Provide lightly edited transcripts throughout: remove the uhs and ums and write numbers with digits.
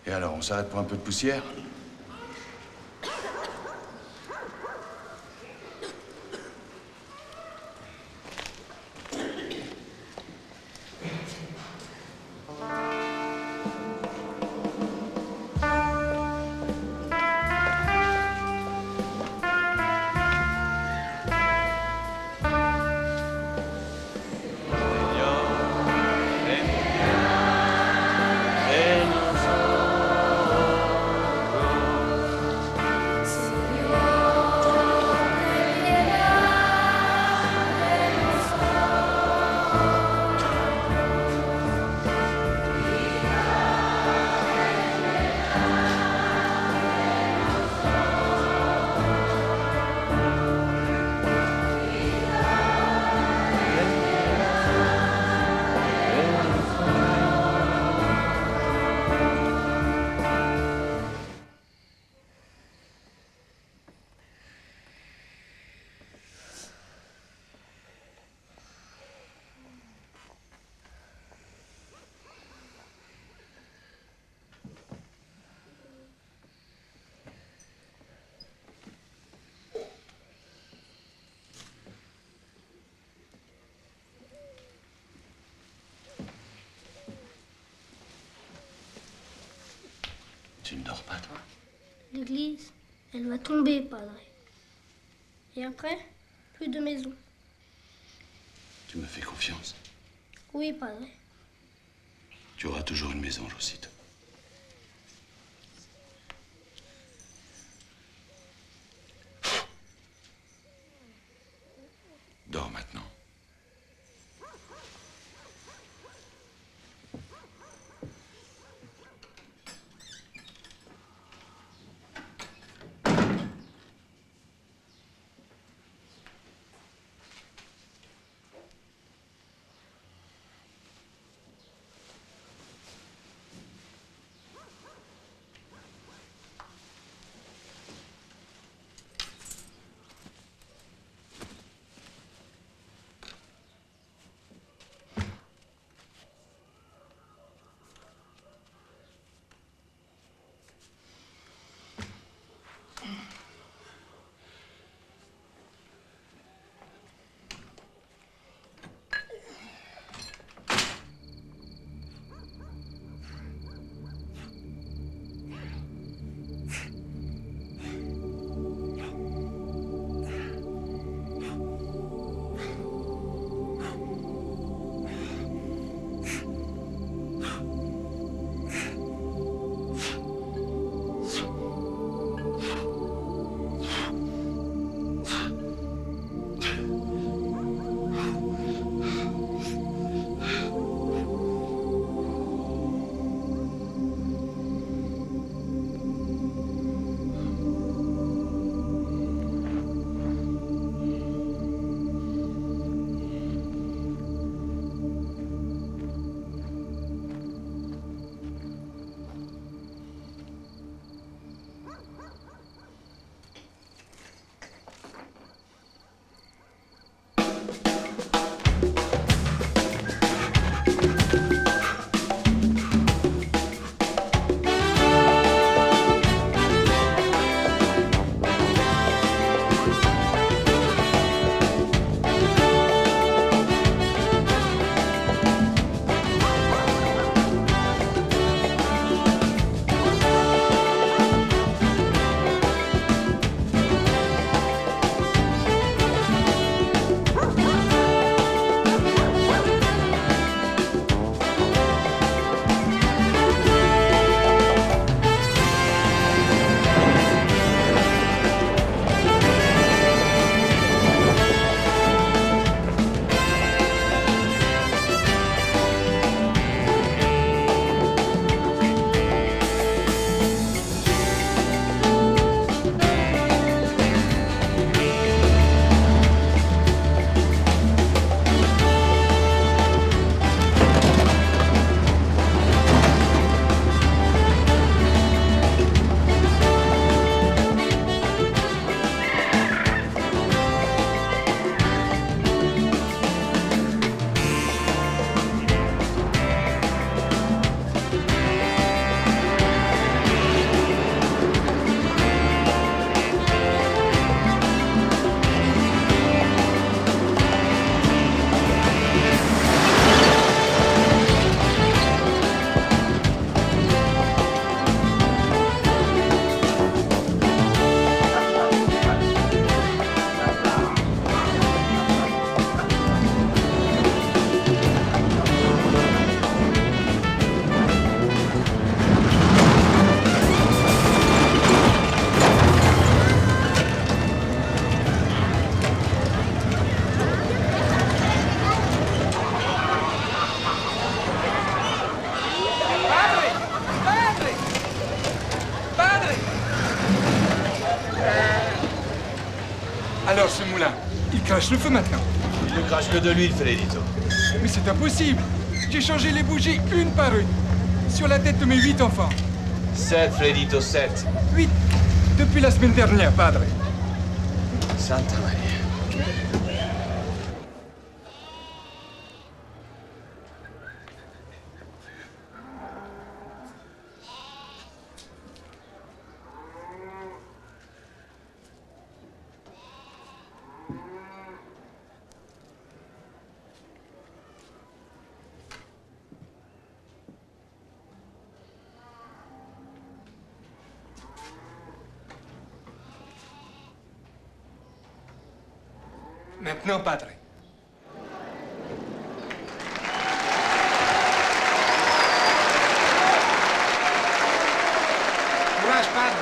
Et alors, on s'arrête pour un peu de poussière? Tu ne dors pas, toi? L'église, elle va tomber, padre. Et après, plus de maison. Tu me fais confiance. Oui, padre. Tu auras toujours une maison, Rosita. Dors maintenant. alors ce moulin. Il crache le feu maintenant. Il ne crache que de l'huile, Fredito. Mais c'est impossible. J'ai changé les bougies une par une. Sur la tête de mes 8 enfants. 7, Fredito, 7. 8 depuis la semaine dernière, padre. Santa Maria. Maintenant, padre. Courage, padre.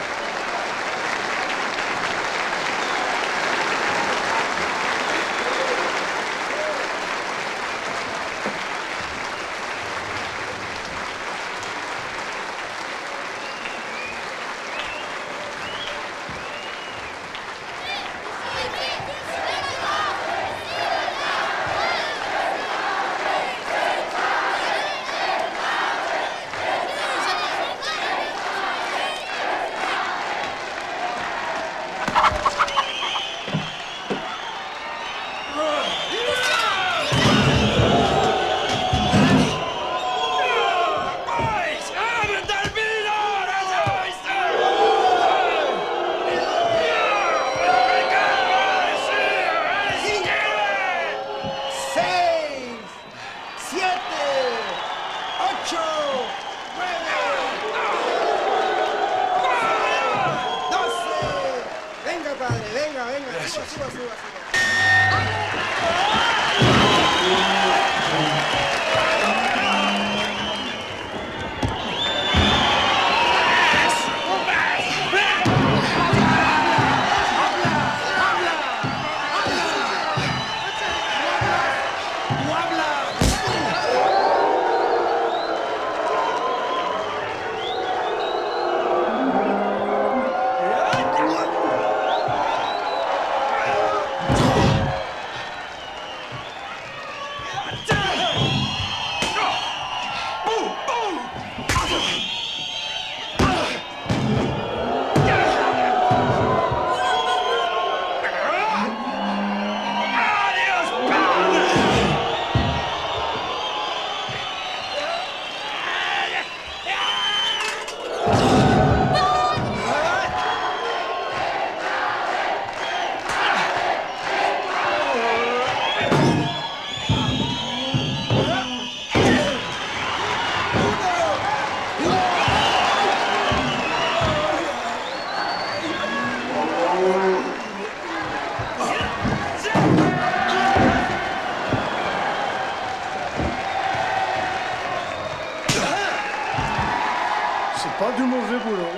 Pas du mauvais boulot.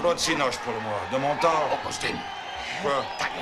Trop de cinoche pour moi. De mon temps. Oh, Costin. Quoi? Ta gueule.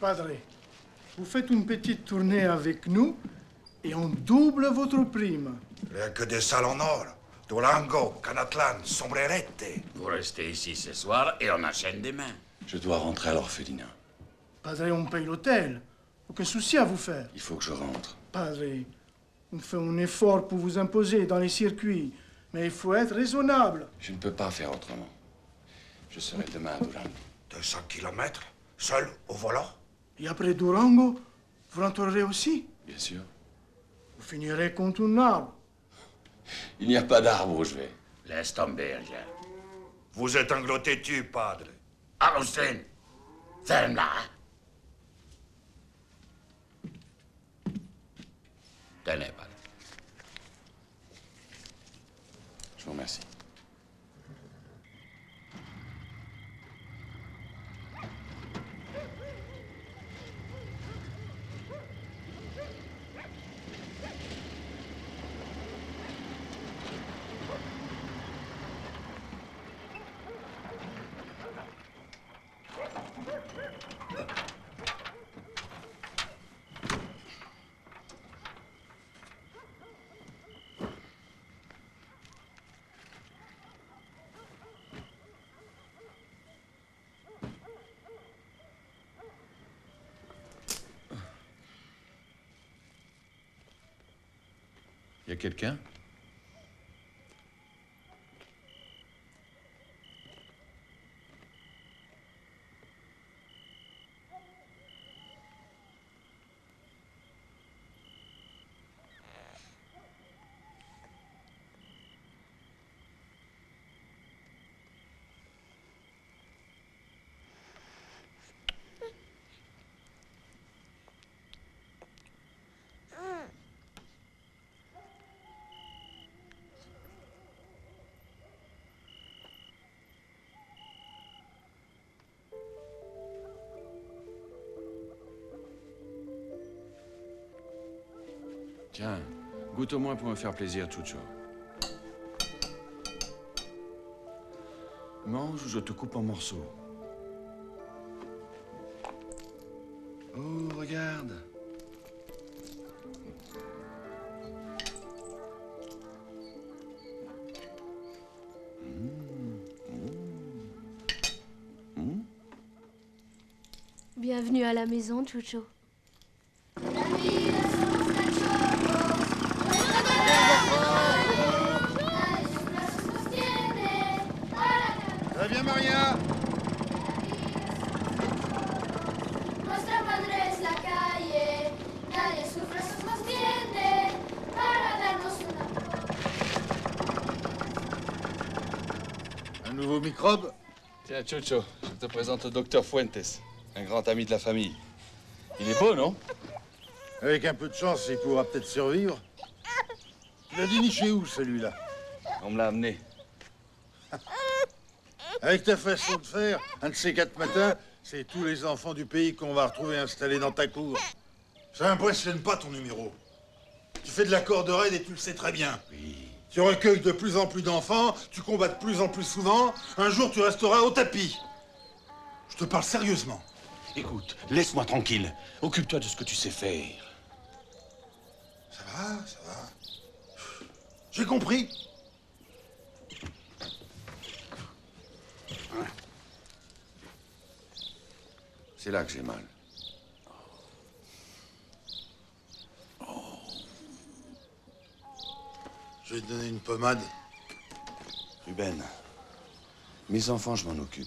Padre, vous faites une petite tournée avec nous et on double votre prime. Rien que des salons or. Durango, Canatlan, Sombrerette. Vous restez ici ce soir et on enchaîne demain. Je dois rentrer à l'orphelinat. Padre, on paye l'hôtel. Aucun souci à vous faire. Il faut que je rentre. Padre, on fait un effort pour vous imposer dans les circuits, mais il faut être raisonnable. Je ne peux pas faire autrement. Je serai demain à Durango. 200 kilomètres, seul, au volant? Et après Durango, vous rentrerez aussi? Bien sûr. Vous finirez contre un arbre. Il n'y a pas d'arbre où je vais. Laisse tomber, Alger. Vous êtes un gros têtu, padre. Agustin, ferme-la. Tenez, padre. Je vous remercie. Y a quelqu'un? Tiens, goûte au moins pour me faire plaisir, Chucho. Mange ou je te coupe en morceaux. Oh, regarde. Bienvenue à la maison, Chucho. Ça vient, Maria? Nuestra madre es la calle, nadie sufre sus sostiene para darnos una. Un nouveau microbe? Tiens, Chucho, je te présente le docteur Fuentes, un grand ami de la famille. Il est beau, non? Avec un peu de chance, il pourra peut-être survivre. Tu l'as déniché où, celui-là? On me l'a amené. Avec ta façon de faire, un de ces 4 matins, c'est tous les enfants du pays qu'on va retrouver installés dans ta cour. Ça impressionne pas, ton numéro. Tu fais de la corde raide et tu le sais très bien. Oui. Tu recueilles de plus en plus d'enfants, tu combats de plus en plus souvent. Un jour, tu resteras au tapis. Je te parle sérieusement. Écoute, laisse-moi tranquille. Occupe-toi de ce que tu sais faire. Ça va, ça va. J'ai compris. C'est là que j'ai mal. Je vais te donner une pommade. Ruben, mes enfants, je m'en occupe.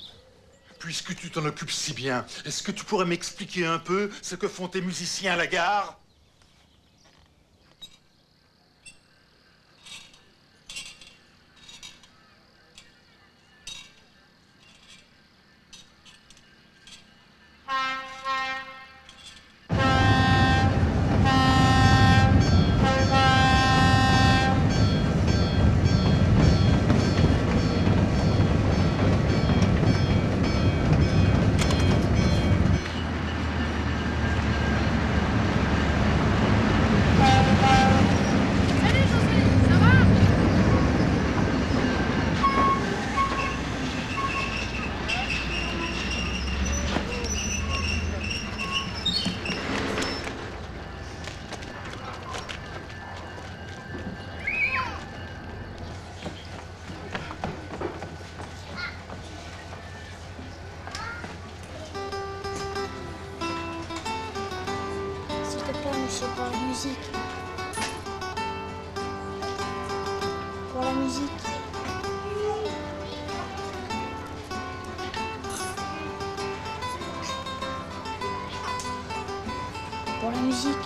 Puisque tu t'en occupes si bien, est-ce que tu pourrais m'expliquer un peu ce que font tes musiciens à la gare? S'il te plaît, monsieur, pour la musique. Pour la musique. musique.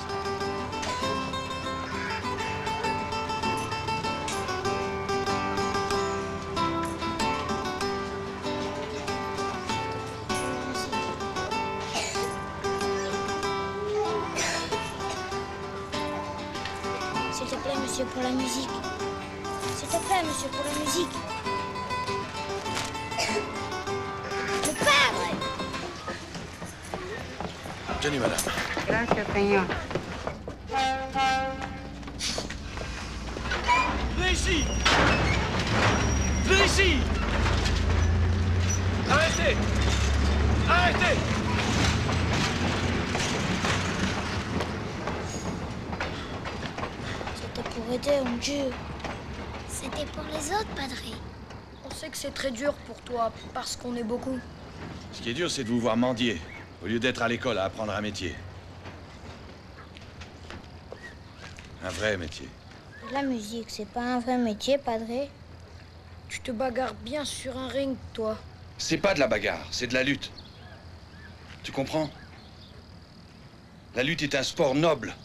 S'il te plaît, monsieur, pour la musique. S'il te plaît, monsieur, pour la musique. Le padre! Tenez, madame. Gracias, señor. Venez ici! Venez ici! Arrêtez! Arrêtez! C'était pour aider un Dieu. C'était pour les autres, padre. On sait que c'est très dur pour toi, parce qu'on est beaucoup. Ce qui est dur, c'est de vous voir mendier, au lieu d'être à l'école à apprendre un métier. Un vrai métier. La musique, c'est pas un vrai métier, padre. Tu te bagarres bien sur un ring, toi. C'est pas de la bagarre, c'est de la lutte. Tu comprends? La lutte est un sport noble.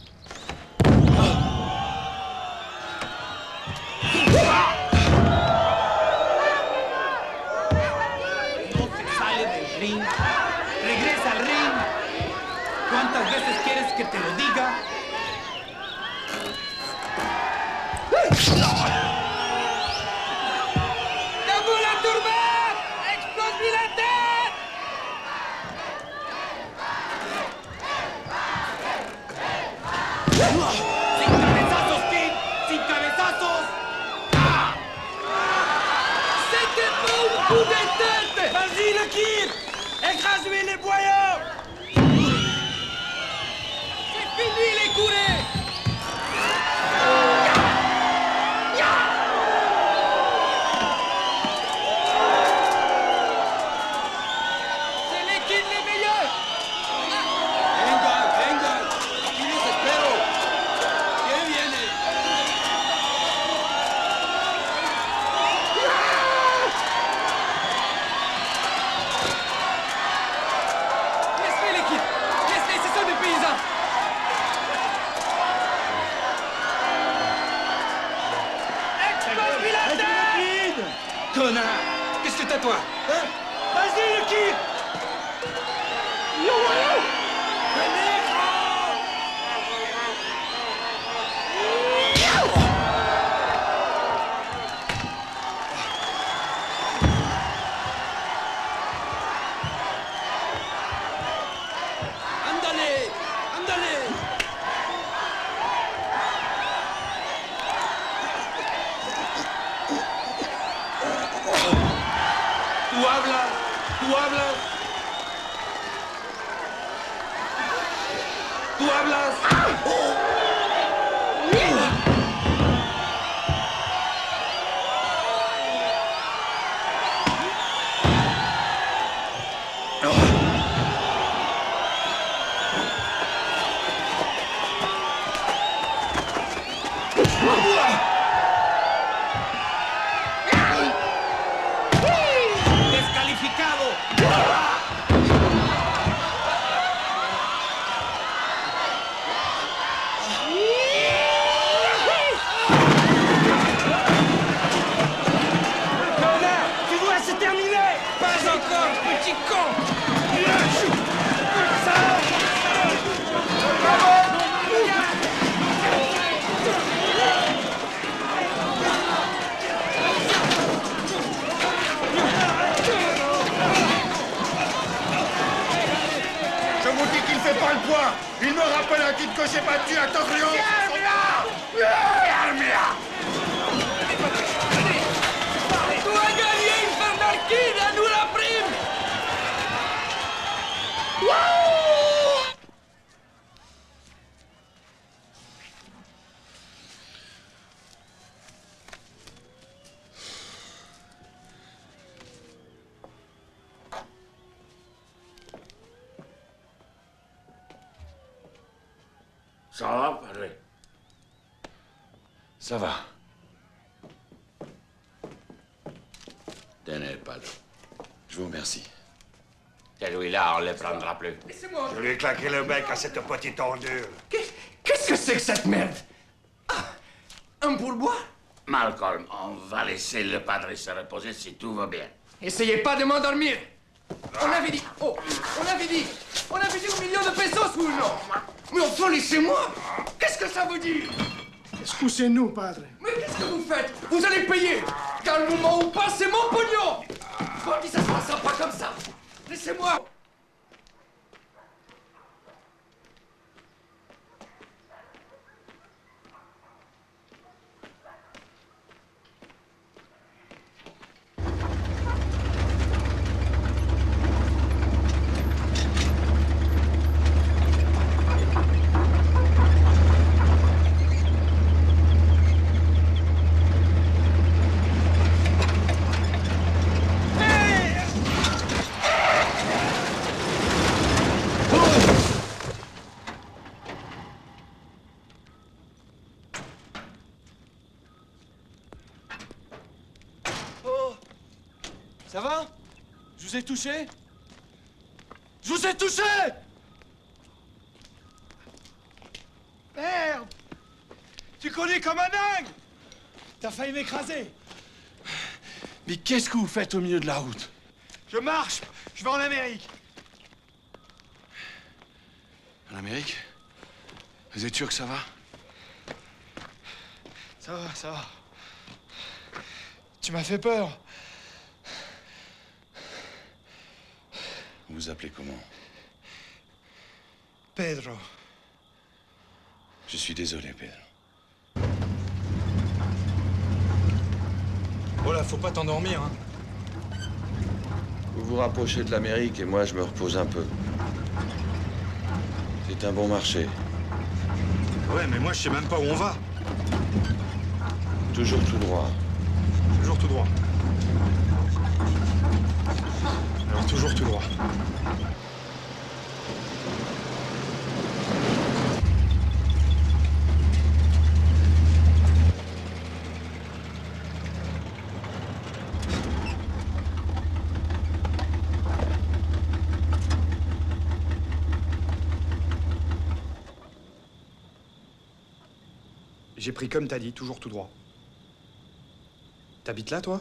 Sale del ring, regresa al ring. ¿Cuántas veces quieres que te lo diga? ¡Debout la tourbette! ¡Explose-lui la tête! ¡Sin cabezazos, Kid! ¡Sin cabezazos! C'était pas un coup de tête! Vas-y, le Kid! Écrase-lui les boyaux! C'est fini, les courés! C'est les Kids les meilleurs! Venga, venga! Aquí les espero! ¿Quién viene? Laisse-les, les Kids! Laisse-les, ce sont des paysans! Explose-lui la tête! Connard! Qu'est-ce que t'as, toi? Hein? Vas-y, le Kid! ¡Ándale! ¡Ándale! Tú hablas, tú hablas. Tú hablas. ¡Descalificado! Connard! Tu vois, c'est terminé! Pas encore, petit con! Je vous dis qu'il fait pas le poids. Il me rappelle un kid que j'ai battu à Tokyo. ¡Tú has gagné, Infernal Kid! ¡À nous la prime! Ça va, padre? Ça va. Tenez, padre. Je vous remercie. Celui-là, on ne le prendra plus. Laissez-moi. Je lui ai claqué le bec à cette petite ordure. Qu'est-ce que c'est que cette merde? Ah, un pourboire? Malcolm, on va laisser le padre se reposer si tout va bien. Essayez pas de m'endormir. On avait dit... Oh, on avait dit 1 million de pesos ou non? Mais enfin, laissez-moi. Qu'est-ce que ça veut dire? Excusez-nous, padre. Mais qu'est-ce que vous faites? Vous allez payer. Car le moment où passe, c'est mon pognon. Bon, ça se passera pas comme ça. Laissez-moi. Ça va? Je vous ai touché? Je vous ai touché! Merde! Tu conduis comme un dingue! T'as failli m'écraser! Mais qu'est-ce que vous faites au milieu de la route? Je marche! Je vais en Amérique! En Amérique? Vous êtes sûr que ça va? Ça va, ça va. Tu m'as fait peur. Vous vous appelez comment? Pedro. Je suis désolé, Pedro. Oh là, faut pas t'endormir, hein. Vous vous rapprochez de l'Amérique et moi, je me repose un peu. C'est un bon marché. Ouais, mais moi, je sais même pas où on va. Toujours tout droit. Toujours tout droit. Alors, toujours tout droit. J'ai pris comme t'as dit, toujours tout droit. T'habites là, toi?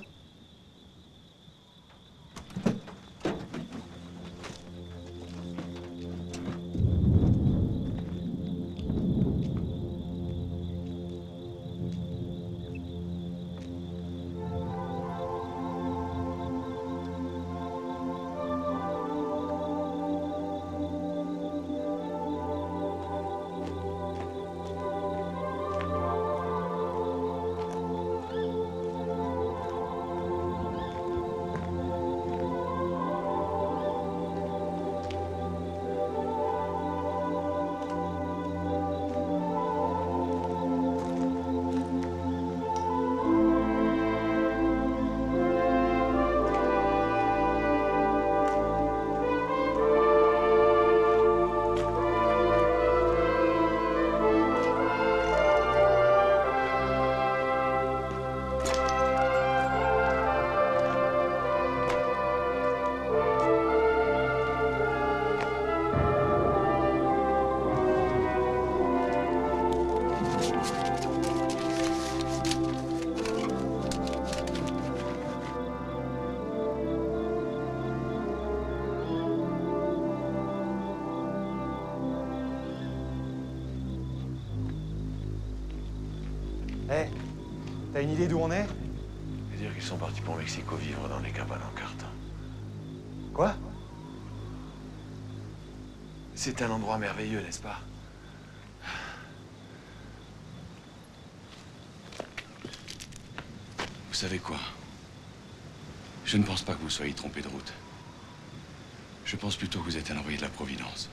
Eh, t'as une idée d'où on est? Je veux dire qu'ils sont partis pour Mexico vivre dans les cabanes en carte. Quoi? C'est un endroit merveilleux, n'est-ce pas? Vous savez quoi? Je ne pense pas que vous soyez trompé de route. Je pense plutôt que vous êtes un envoyé de la Providence.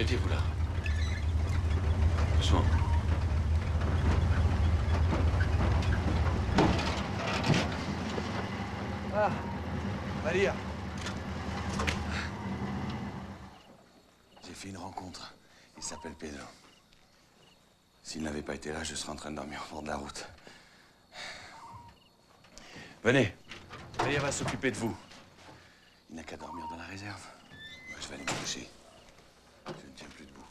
Mettez-vous là. Doucement. Ah, Maria. J'ai fait une rencontre. Il s'appelle Pedro. S'il n'avait pas été là, je serais en train de dormir au bord de la route. Venez. Maria va s'occuper de vous. Il n'a qu'à dormir dans la réserve. Moi, je vais aller me coucher. Je ne tiens plus debout.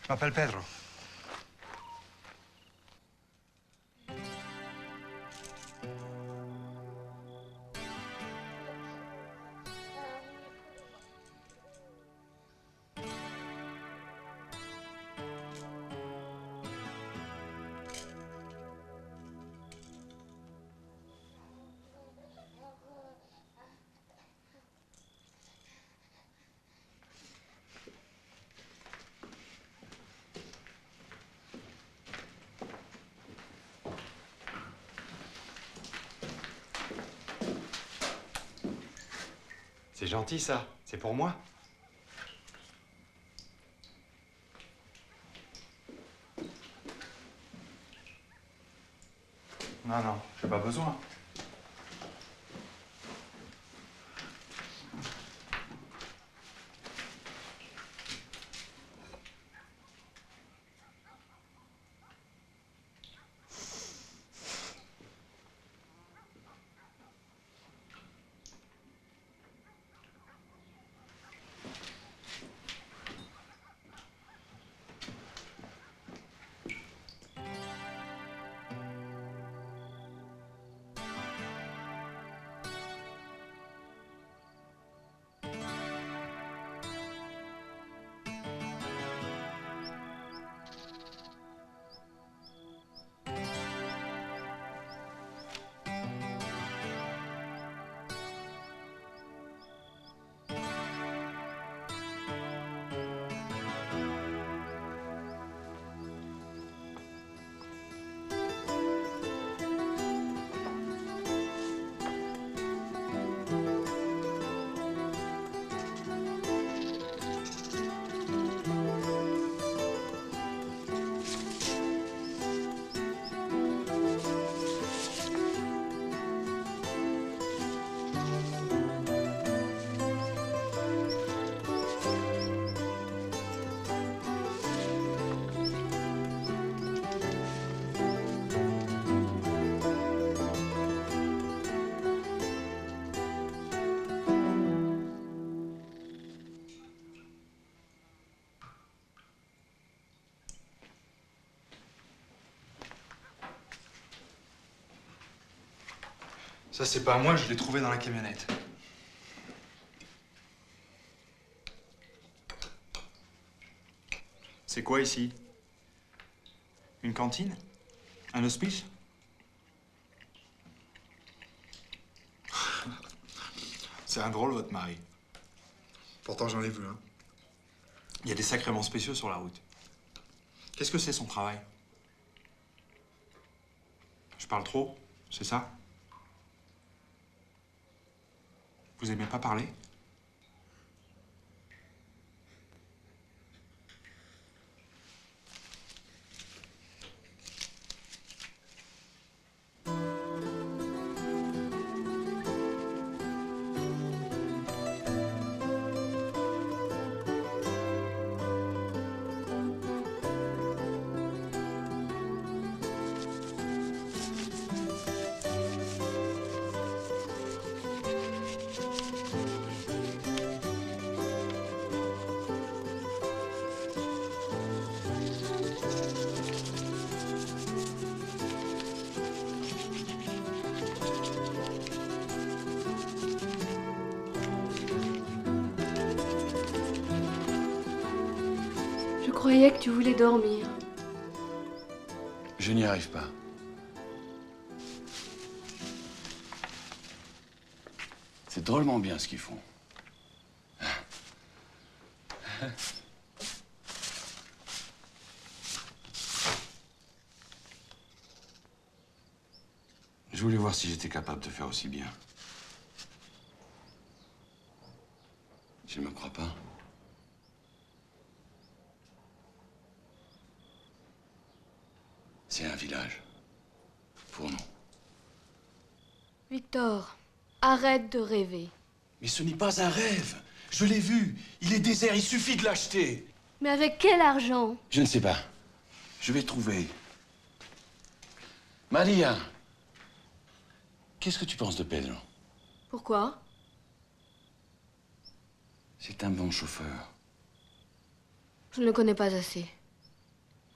Je m'appelle Pedro. C'est gentil, ça. C'est pour moi. Non, non, j'ai pas besoin. Ça, c'est pas moi, je l'ai trouvé dans la camionnette. C'est quoi ici? Une cantine? Un hospice? C'est un drôle, votre mari. Pourtant, j'en ai vu un. Il y a des sacrements spéciaux sur la route. Qu'est-ce que c'est son travail? Je parle trop, c'est ça? Vous aimez pas parler? Je croyais que tu voulais dormir. Je n'y arrive pas. C'est drôlement bien ce qu'ils font. Je voulais voir si j'étais capable de faire aussi bien. Tu ne me crois pas? C'est un village. Pour nous. Victor, arrête de rêver. Mais ce n'est pas un rêve. Je l'ai vu. Il est désert, il suffit de l'acheter. Mais avec quel argent? Je ne sais pas. Je vais trouver. Maria, qu'est-ce que tu penses de Pedro? Pourquoi? C'est un bon chauffeur. Je ne le connais pas assez.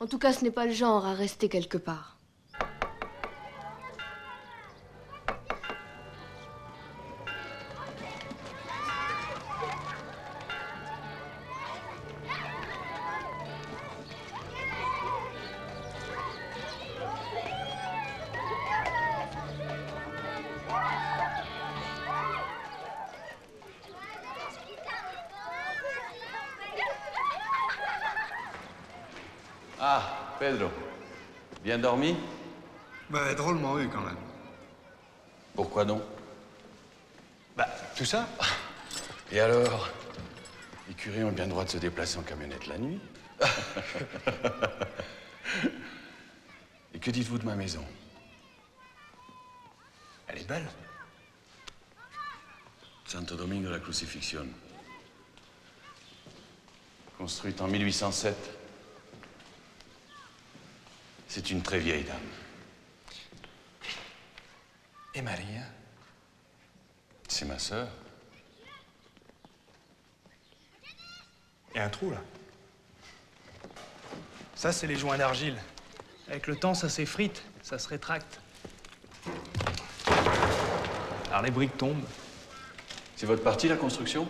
En tout cas, ce n'est pas le genre à rester quelque part. Ah, Pedro. Bien dormi? Bah, drôlement eu, quand même. Pourquoi donc? Bah, tout ça. Et alors? Les curés ont bien le droit de se déplacer en camionnette la nuit. Et que dites-vous de ma maison? Elle est belle. Santo Domingo de la Crucifixion. Construite en 1807. C'est une très vieille dame. Et Maria? C'est ma sœur. Il y a un trou, là. Ça, c'est les joints d'argile. Avec le temps, ça s'effrite, ça se rétracte. Alors les briques tombent. C'est votre partie, la construction?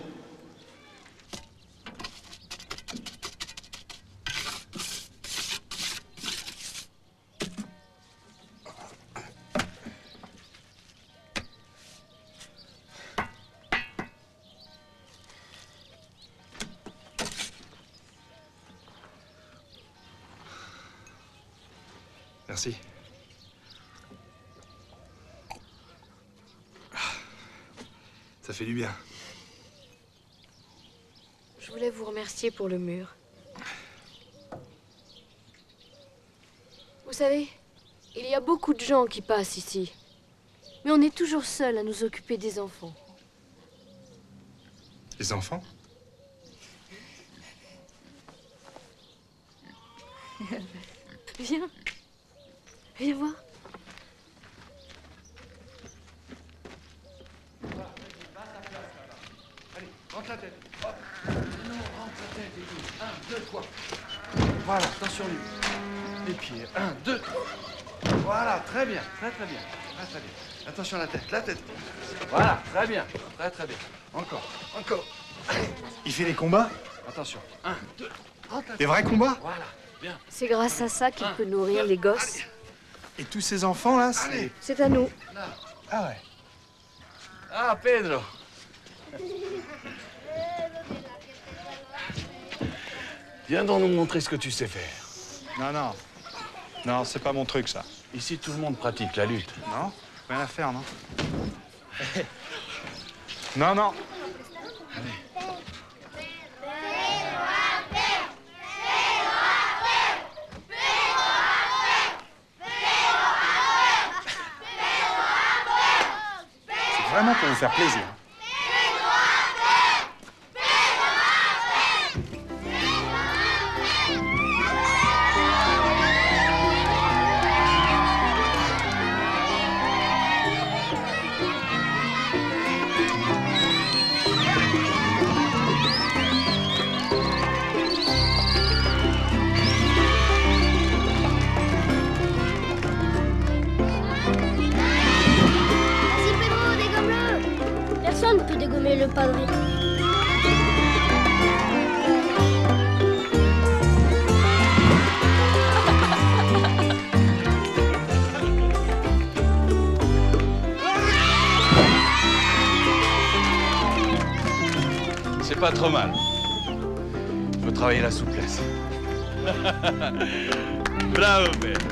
Merci. Ça fait du bien. Je voulais vous remercier pour le mur. Vous savez, il y a beaucoup de gens qui passent ici. Mais on est toujours seuls à nous occuper des enfants. Les enfants? Viens. Viens voir. Allez, rentre la tête. Hop. Non, rentre la tête et tout. 1, 2, 3. Voilà, attention lui. Les pieds. 1, 2. Voilà, très bien. Très bien. Très bien. Attention à la tête. La tête. Voilà, très bien. Très bien. Encore. Allez. Il fait les combats? Attention. 1, 2. Rentre la tête. Les vrais combats? Voilà, bien. C'est grâce à ça qu'il peut nourrir les gosses. Et tous ces enfants, là, c'est... C'est à nous. Ah ouais. Ah, Pedro. Viens donc nous montrer ce que tu sais faire. Non. Non, c'est pas mon truc, ça. Ici, tout le monde pratique la lutte. Non? Rien à faire, non? Non. C'est vraiment pour vous faire plaisir. Vas-y Pedro, dégomme-le. Personne ne peut dégommer le padré. C'est pas trop mal. Il faut travailler la souplesse. Bravo, Pedro.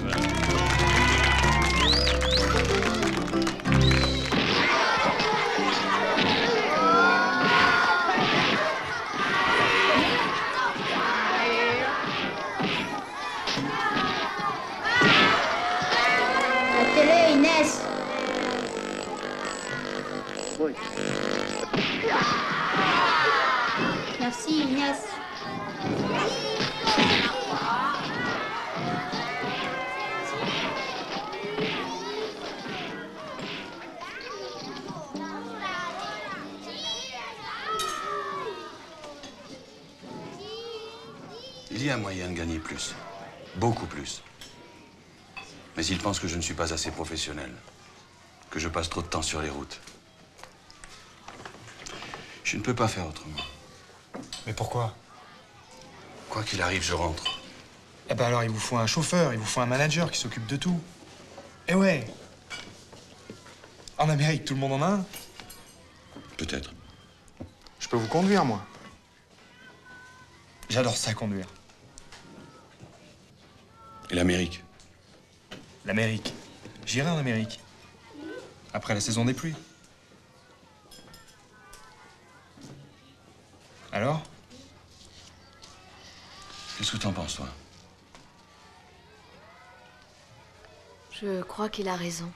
Merci Inès. Il y a moyen de gagner plus. Beaucoup plus. Mais il pense que je ne suis pas assez professionnel. Que je passe trop de temps sur les routes. Je ne peux pas faire autrement. Mais pourquoi? Quoi qu'il arrive, je rentre. Eh ben alors, il vous faut un chauffeur, il vous faut un manager qui s'occupe de tout. Eh ouais. En Amérique, tout le monde en a un. Peut-être. Je peux vous conduire, moi. J'adore ça, conduire. Et l'Amérique? L'Amérique. J'irai en Amérique. Après la saison des pluies. Alors? Qu'est-ce que t'en penses, toi? Je crois qu'il a raison.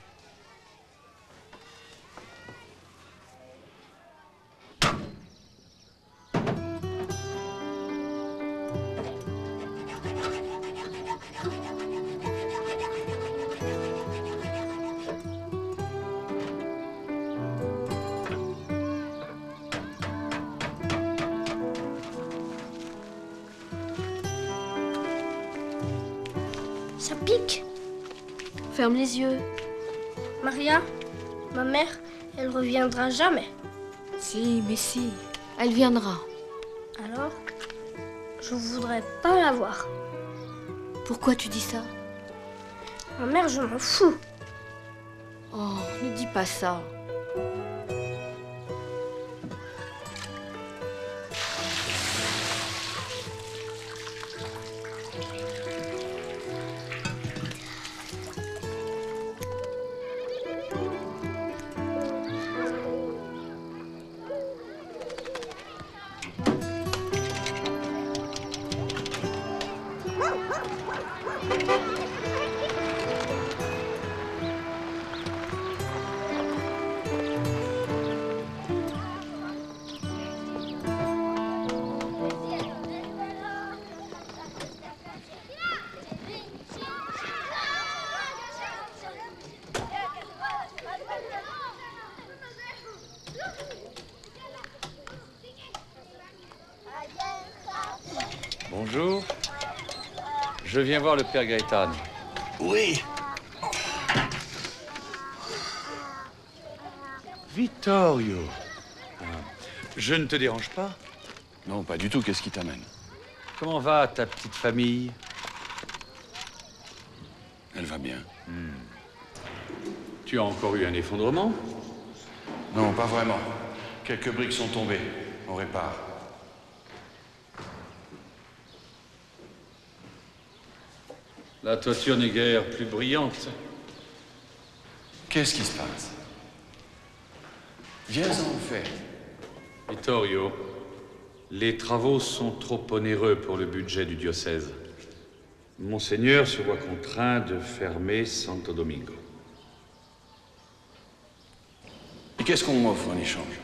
Ça pique. Ferme les yeux. Maria, ma mère, elle reviendra jamais. Si, mais si. Elle viendra. Alors, je voudrais pas la voir. Pourquoi tu dis ça? Ma mère, je m'en fous. Oh, ne dis pas ça. Bonjour. Je viens voir le père Gaëtan. Oui. Vittorio. Je ne te dérange pas? Non, pas du tout. Qu'est-ce qui t'amène? Comment va ta petite famille? Elle va bien. Tu as encore eu un effondrement? Non, pas vraiment. Quelques briques sont tombées. On répare. La toiture n'est guère plus brillante. Qu'est-ce qui se passe? Viens-en au fait. Vittorio, les travaux sont trop onéreux pour le budget du diocèse. Monseigneur se voit contraint de fermer Santo Domingo. Et qu'est-ce qu'on m'offre en échange?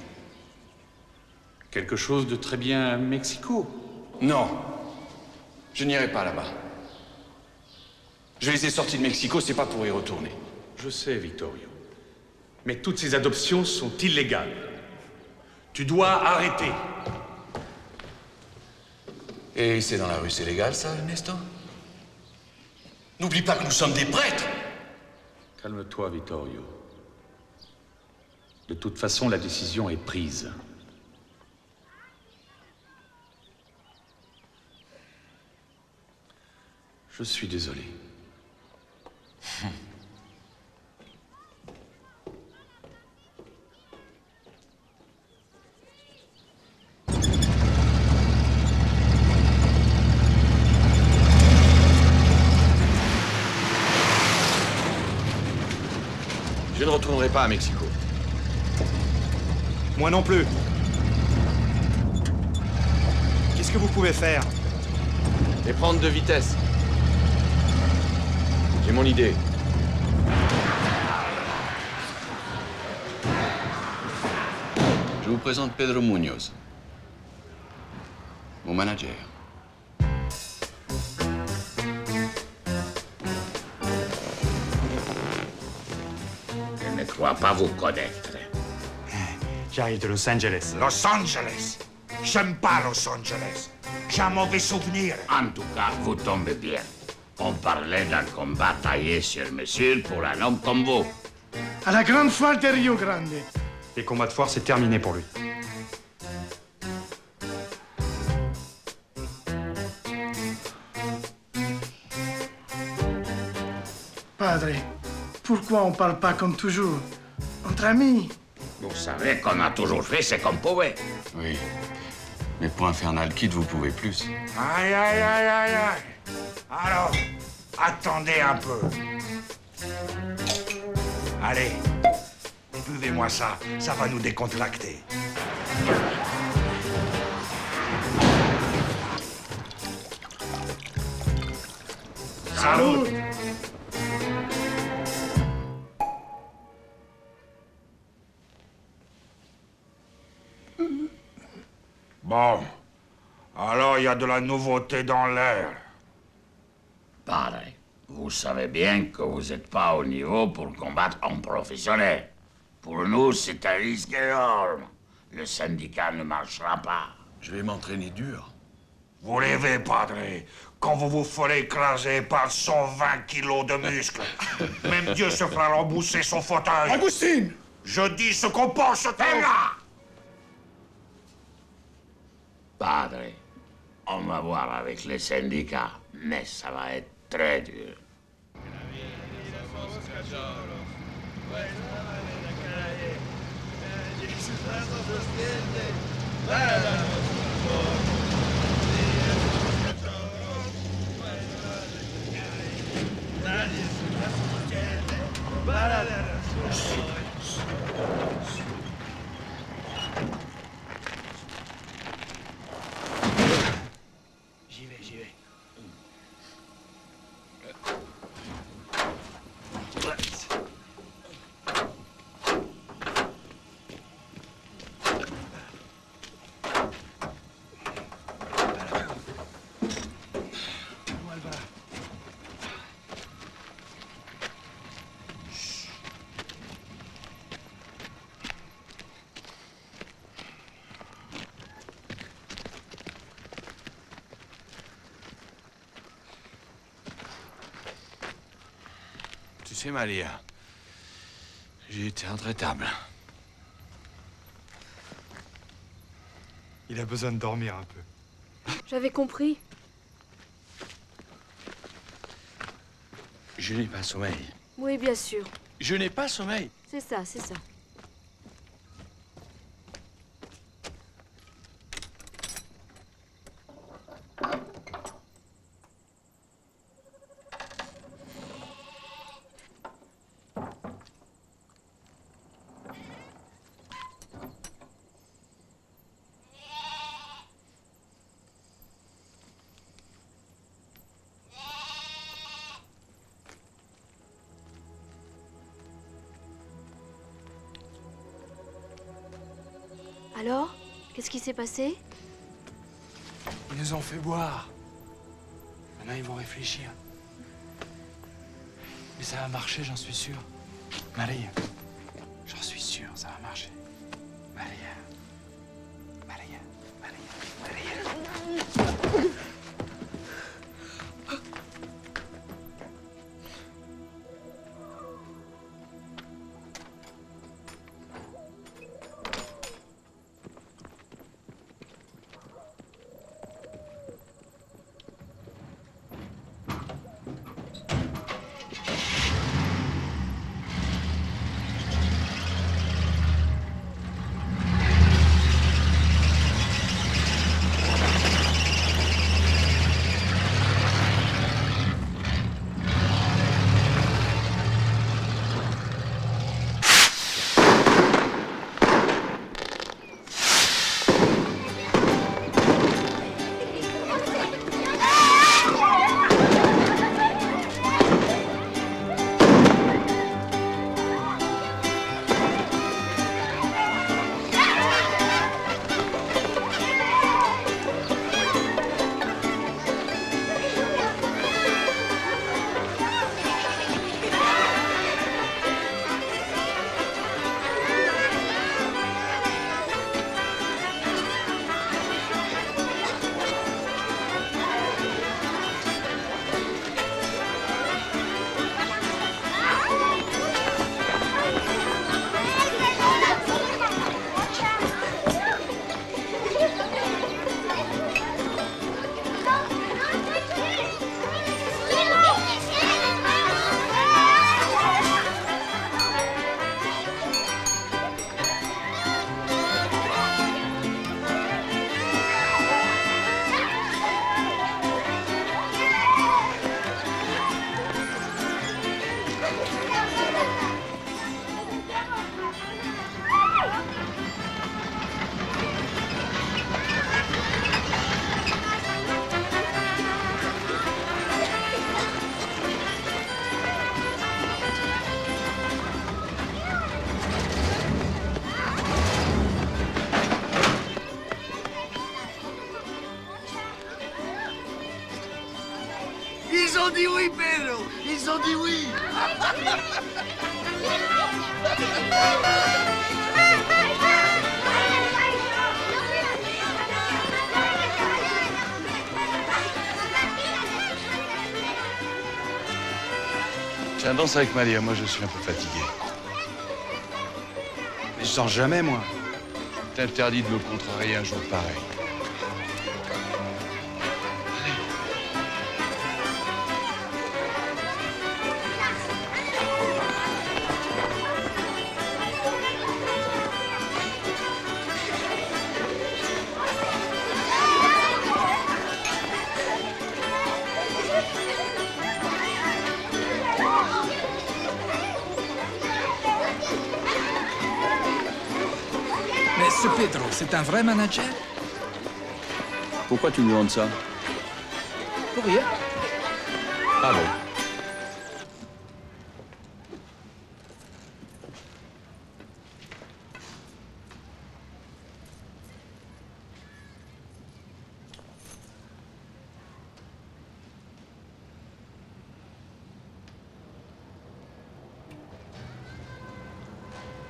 Quelque chose de très bien Mexico. Non. Je n'irai pas là-bas. Je les ai sortis de Mexico, c'est pas pour y retourner. Je sais, Vittorio. Mais toutes ces adoptions sont illégales. Tu dois arrêter. Et c'est dans la rue, c'est légal, ça, Ernesto? N'oublie pas que nous sommes des prêtres! Calme-toi, Vittorio. De toute façon, la décision est prise. Je suis désolé. Je ne retournerai pas à Mexico. Moi non plus. Qu'est-ce que vous pouvez faire? Et prendre de vitesse. J'ai mon idée. Je vous présente Pedro Munoz, mon manager. Je ne crois pas vous connaître. J'arrive de Los Angeles. Los Angeles? J'aime pas Los Angeles. J'ai un mauvais souvenir. En tout cas, vous tombez bien. On parlait d'un combat taillé sur mesure pour un homme comme vous. À la grande foire de Rio Grande. Les combats de foire, c'est terminé pour lui. Padre, pourquoi on parle pas comme toujours? Entre amis. Vous savez qu'on a toujours fait ce qu'on pouvait. Oui. Mais pour Infernal Kid, vous pouvez plus. Aïe, aïe, aïe, aïe, aïe. Alors, attendez un peu. Allez, buvez-moi ça. Ça va nous décontracter. Salut! Bon. Alors, il y a de la nouveauté dans l'air. Pareil. Vous savez bien que vous n'êtes pas au niveau pour combattre en professionnel. Pour nous, c'est un risque énorme. Le syndicat ne marchera pas. Je vais m'entraîner dur. Vous rêvez, padre, quand vous vous ferez écraser par 120 kilos de muscles. Même Dieu se fera rembourser son fauteuil. Agustin! Je dis ce qu'on pense, là. Padre, on va voir avec les syndicats, mais ça va être très dur. J'y vais. Tu sais, Maria, j'ai été intraitable. Il a besoin de dormir un peu. J'avais compris. Je n'ai pas sommeil. Oui, bien sûr. Je n'ai pas sommeil. C'est ça, c'est ça. Alors, qu'est-ce qui s'est passé? Ils nous ont fait boire. Maintenant, ils vont réfléchir. Mais ça va marcher, j'en suis sûr. Marie, j'en suis sûr, ça va marcher. Maria. ont dit oui, Pedro. Ils ont dit oui. Tiens, danse avec Malia, moi je suis un peu fatigué. Mais je sors jamais, moi. T'interdis de me contrarier un jour pareil. Mais ce Pedro, c'est un vrai manager? Pourquoi tu me demandes ça? Pour rien. Ah bon?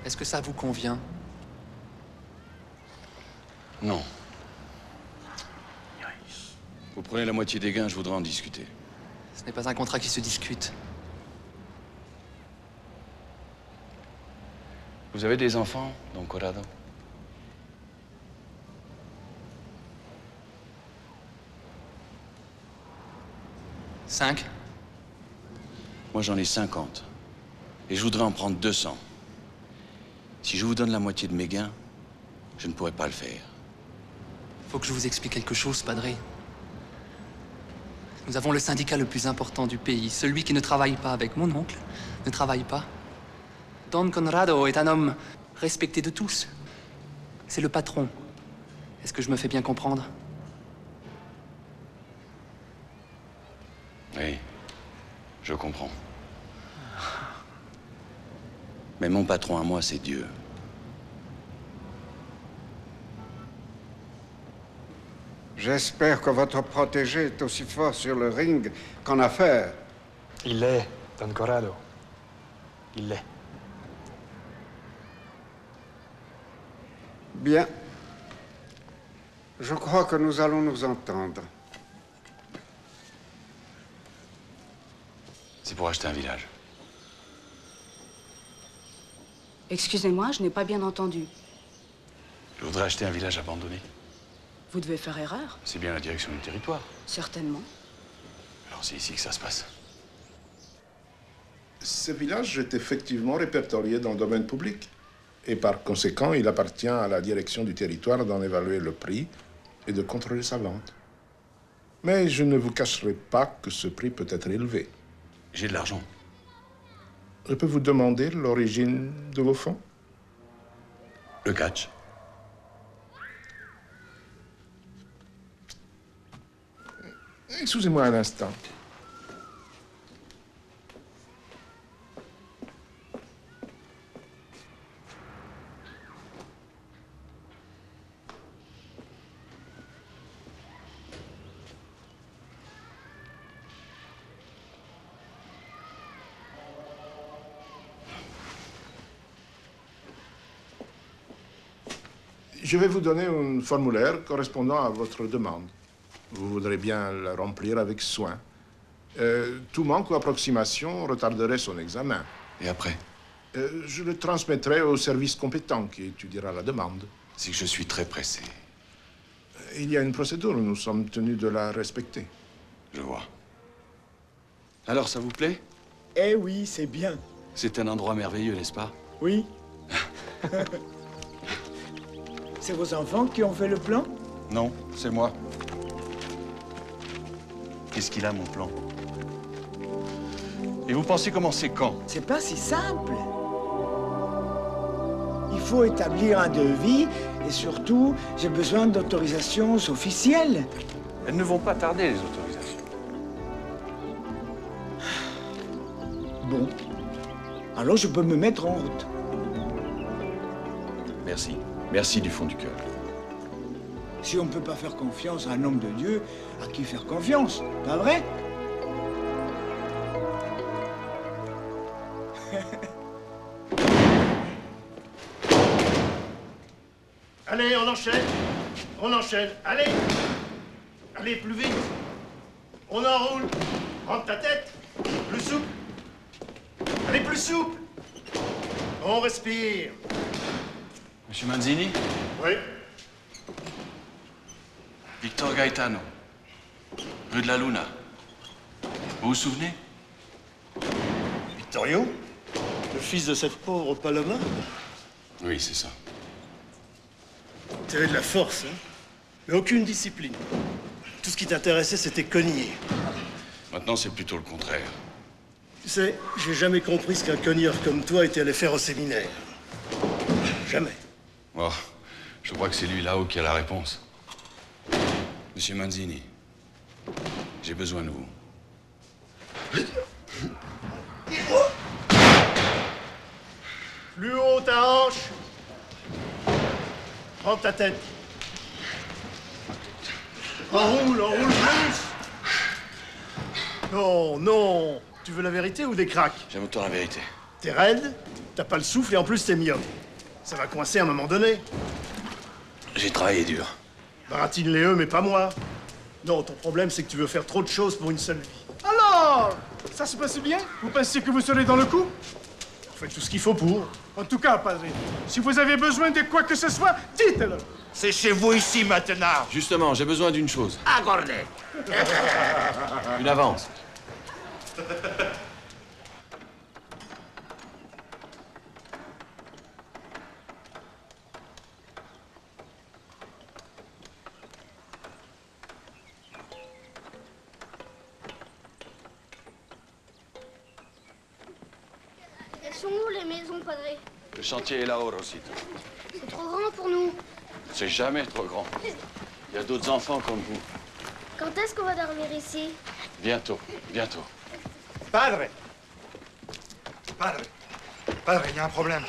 Est-ce que ça vous convient? Non. Vous prenez la moitié des gains, je voudrais en discuter. Ce n'est pas un contrat qui se discute. Vous avez des enfants, Don Corrado? Cinq? Moi, j'en ai 50. Et je voudrais en prendre 200. Si je vous donne la moitié de mes gains, je ne pourrais pas le faire. Faut que je vous explique quelque chose, Padre. Nous avons le syndicat le plus important du pays. Celui qui ne travaille pas avec mon oncle ne travaille pas. Don Conrado est un homme respecté de tous. C'est le patron. Est-ce que je me fais bien comprendre? Oui, je comprends. Mais mon patron à moi, c'est Dieu. J'espère que votre protégé est aussi fort sur le ring qu'en affaires. Il l'est, Don Corrado. Il l'est. Bien. Je crois que nous allons nous entendre. C'est pour acheter un village. Excusez-moi, je n'ai pas bien entendu. Je voudrais acheter un village abandonné. Vous devez faire erreur. C'est bien la direction du territoire. Certainement. Alors c'est ici que ça se passe. Ce village est effectivement répertorié dans le domaine public. Et par conséquent, il appartient à la direction du territoire d'en évaluer le prix et de contrôler sa vente. Mais je ne vous cacherai pas que ce prix peut être élevé. J'ai de l'argent. Je peux vous demander l'origine de vos fonds? Le catch. Excusez-moi un instant. Je vais vous donner un formulaire correspondant à votre demande. Vous voudrez bien le remplir avec soin. Tout manque ou approximation retarderait son examen. Et après? Je le transmettrai au service compétent qui étudiera la demande. C'est que je suis très pressé. Il y a une procédure, nous sommes tenus de la respecter. Je vois. Alors, ça vous plaît? Eh oui, c'est bien. C'est un endroit merveilleux, n'est-ce pas? Oui. C'est vos enfants qui ont fait le plan? Non, c'est moi. Qu'est-ce qu'il a, mon plan? Et vous pensez commencer quand? C'est pas si simple. Il faut établir un devis et surtout, j'ai besoin d'autorisations officielles. Elles ne vont pas tarder, les autorisations. Bon. Alors je peux me mettre en route. Merci. Merci du fond du cœur. Si on ne peut pas faire confiance à un homme de Dieu, à qui faire confiance? Pas vrai? Allez, on enchaîne. On enchaîne. Allez. Allez, plus vite. On enroule. Rentre ta tête. Plus souple. Allez, plus souple. On respire. Monsieur Manzini? Oui. Victor Gaetano, rue de la Luna. Vous vous souvenez? Vittorio? Le fils de cette pauvre Paloma? Oui, c'est ça. T'avais de la force, hein? Mais aucune discipline. Tout ce qui t'intéressait, c'était cogner. Maintenant, c'est plutôt le contraire. Tu sais, j'ai jamais compris ce qu'un cogneur comme toi était allé faire au séminaire. Jamais. Oh, je crois que c'est lui là-haut qui a la réponse. Monsieur Manzini, j'ai besoin de vous. Plus haut ta hanche. Prends ta tête. Enroule plus. Non, non. Tu veux la vérité ou des cracks? J'aime autant la vérité. T'es raide, t'as pas le souffle et en plus t'es myope. Ça va coincer à un moment donné. J'ai travaillé dur. Baratine-les eux, mais pas moi. Non, ton problème, c'est que tu veux faire trop de choses pour une seule vie. Alors, ça se passe bien? Vous pensez que vous serez dans le coup? Faites tout ce qu'il faut pour. En tout cas, padre, si vous avez besoin de quoi que ce soit, dites-le. C'est chez vous ici maintenant. Justement, j'ai besoin d'une chose. Accordé. Une avance. Elles sont où les maisons, padre? Le chantier est là-haut, Rosita. C'est trop grand pour nous. C'est jamais trop grand. Il y a d'autres enfants comme vous. Quand est-ce qu'on va dormir ici? Bientôt, bientôt. Padre! Padre! Padre, il y a un problème.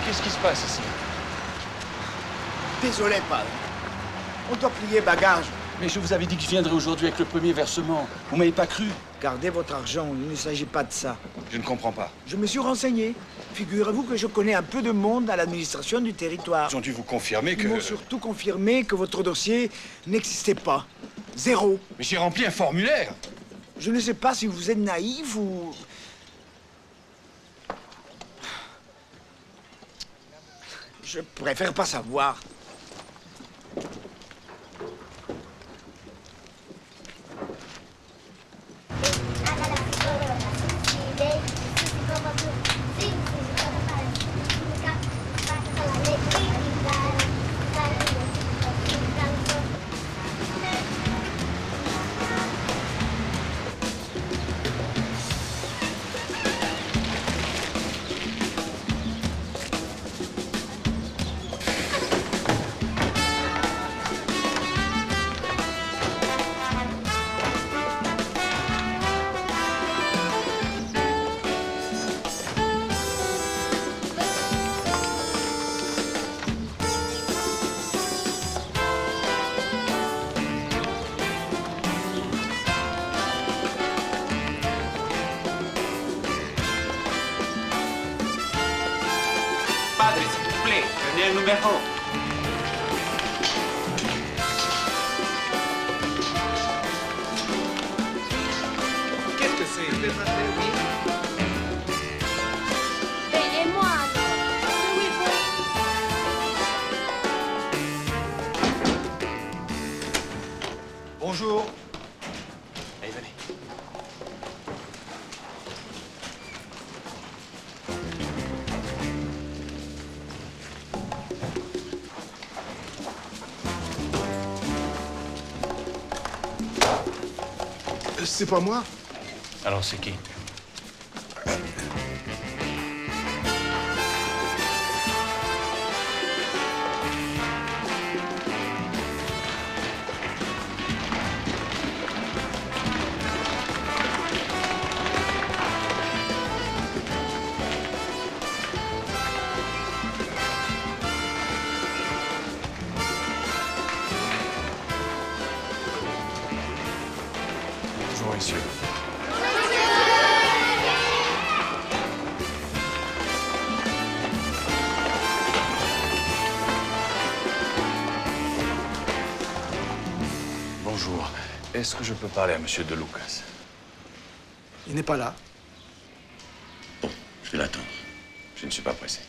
Qu'est-ce qui se passe ici? Désolé, padre. On doit plier bagage. Mais je vous avais dit que je viendrais aujourd'hui avec le premier versement. Vous m'avez pas cru. Gardez votre argent, il ne s'agit pas de ça. Je ne comprends pas. Je me suis renseigné. Figurez-vous que je connais un peu de monde à l'administration du territoire. Ils ont dû vous confirmer que... Ils m'ont surtout confirmé que votre dossier n'existait pas. Zéro. Mais j'ai rempli un formulaire. Je ne sais pas si vous êtes naïf ou... Je préfère pas savoir. Padre, s'il vous plaît, prenez un numéro. Qu'est-ce que c'est? Payez-moi. Oui, Bonjour. Allez, venez. C'est pas moi. Alors c'est qui? Bonjour, messieurs. Bonjour. Est-ce que je peux parler à monsieur De Lucas? Il n'est pas là. Je vais l'attendre. Je ne suis pas pressé.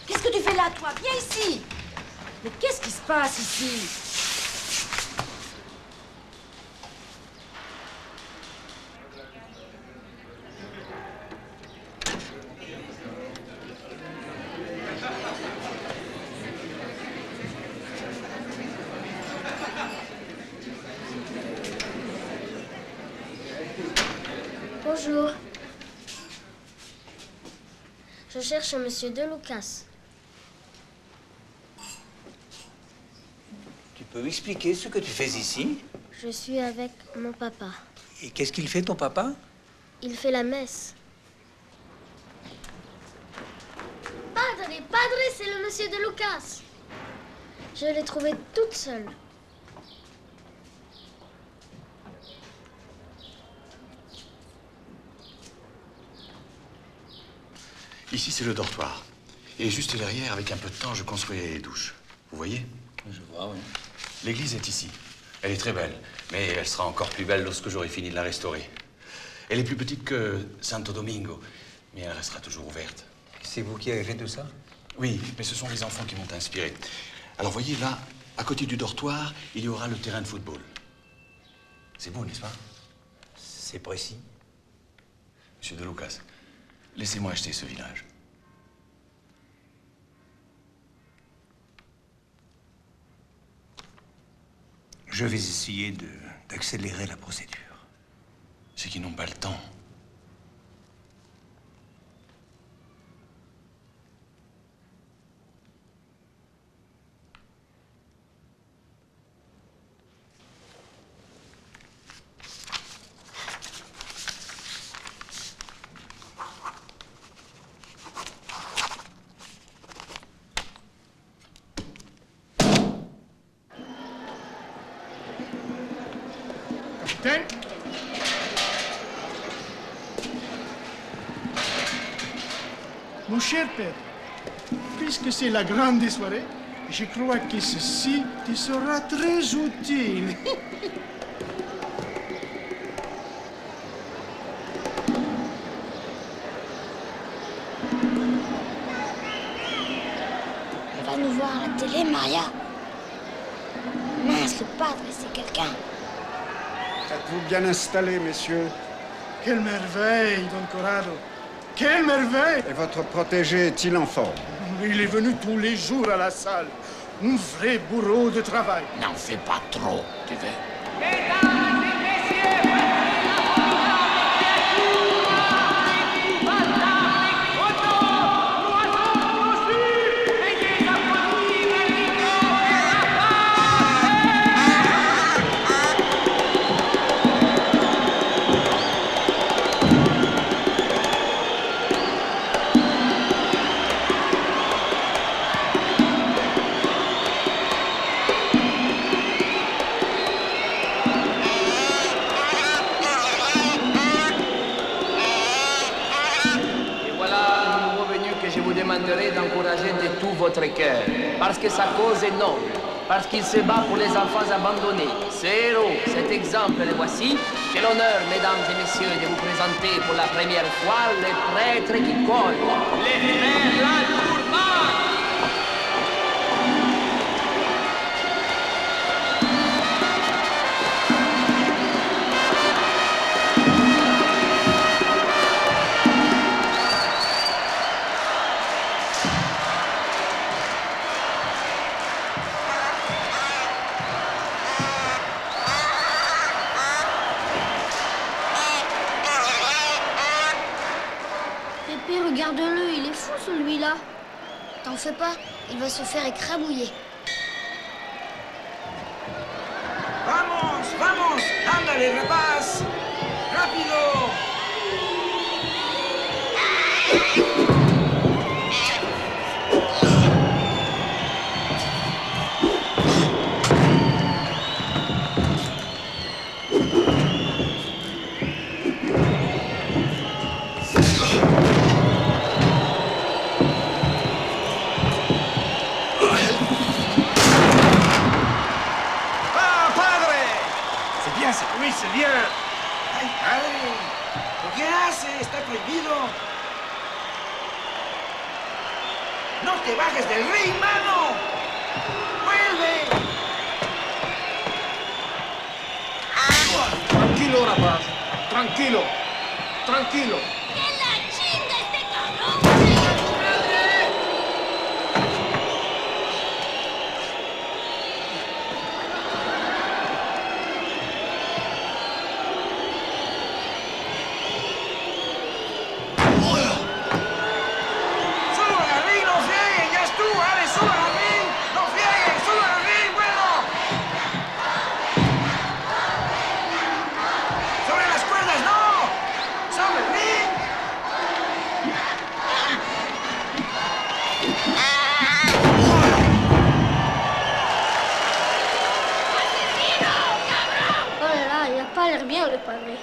Qu'est-ce que tu fais là, toi? Viens ici! Mais qu'est-ce qui se passe ici? Bonjour. Je cherche monsieur De Lucas. Tu peux expliquer ce que tu fais ici? Je suis avec mon papa. Et qu'est-ce qu'il fait, ton papa? Il fait la messe. Padre, c'est le monsieur De Lucas. Je l'ai trouvé toute seule. Ici, c'est le dortoir. Et juste derrière, avec un peu de temps, je construirai les douches. Vous voyez? Je vois, oui. L'église est ici. Elle est très belle, mais elle sera encore plus belle lorsque j'aurai fini de la restaurer. Elle est plus petite que Santo Domingo, mais elle restera toujours ouverte. C'est vous qui avez fait tout ça? Oui, mais ce sont les enfants qui m'ont inspiré. Alors, voyez, là, à côté du dortoir, il y aura le terrain de football. C'est beau, n'est-ce pas? C'est précis. Monsieur De Lucas, laissez-moi acheter ce village. Je vais essayer d'accélérer la procédure. C'est qu'ils n'ont pas le temps. Capitaine? Mon cher père, puisque c'est la grande soirée, je crois que ceci te sera très utile. On va nous voir à la télé, Maria. Mince, le padre, c'est quelqu'un. Êtes-vous bien installés, messieurs? Quelle merveille, Don Corrado. Quelle merveille! Et votre protégé est-il en forme? Il est venu tous les jours à la salle. Un vrai bourreau de travail. N'en fais pas trop, tu veux. D'encourager de tout votre cœur, parce que sa cause est noble, parce qu'il se bat pour les enfants abandonnés. Ce héros, cet exemple, le voici. J'ai l'honneur, mesdames et messieurs, de vous présenter pour la première fois les prêtres qui collent, les frères Latourman. Pépé, regarde-le, il est fou celui-là. T'en fais pas, il va se faire écrabouiller. Vamos, vamos, ándale, rapaz. Rápido. Oui, c'est bien. Ay, padre. ¿Qué hace? Está prohibido. No te bajes del ring, mano. ¡Vuelve! Tranquilo, rapaz. Tranquilo. Tranquilo. ¡Que la chinga este cabrón! Pas l'air bien, le padre.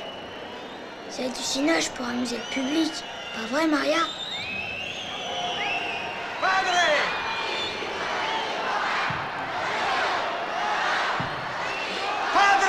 C'est du cinage pour amuser le public. Pas vrai, Maria? Padre! Padre!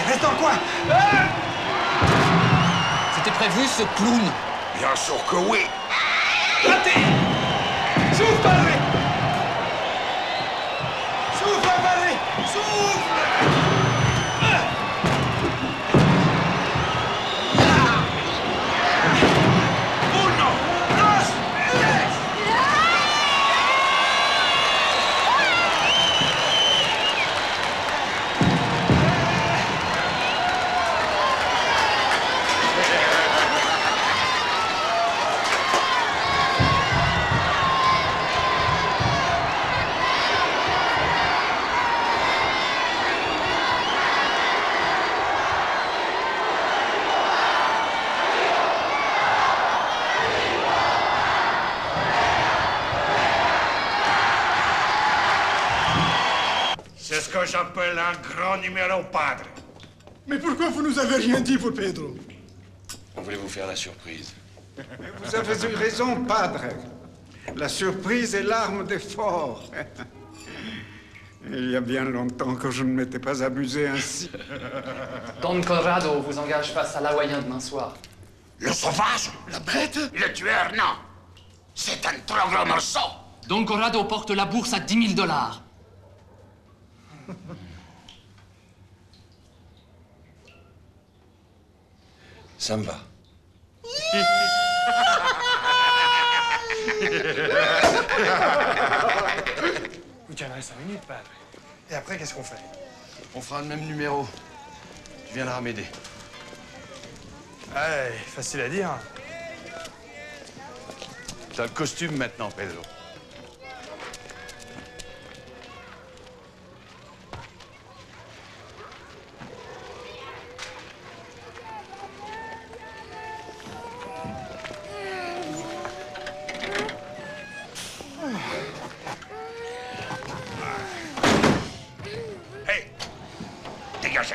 Reste en coin. C'était prévu, ce clown. Bien sûr que oui. Raté. Souffle, padre. Souffle, padre. Souffle. Uno, dos, tres. C'est ce que j'appelle un grand numéro, padre. Mais pourquoi vous nous avez rien dit pour Pedro? On voulait vous faire la surprise. Vous avez eu raison, padre. La surprise est l'arme des forts. Il y a bien longtemps que je ne m'étais pas amusé ainsi. Don Conrado vous engage face à l'Hawaïen demain soir. Le sauvage? La bête? Le tueur, non. C'est un trop gros morceau. Don Conrado porte la bourse à 10 000 $. Ça me va. Vous tiendrez 5 minutes, padre. Et après, qu'est-ce qu'on fait? On fera le même numéro. Tu viendras m'aider. Ouais, facile à dire. T'as le costume maintenant, Pedro. Hey, dégagez.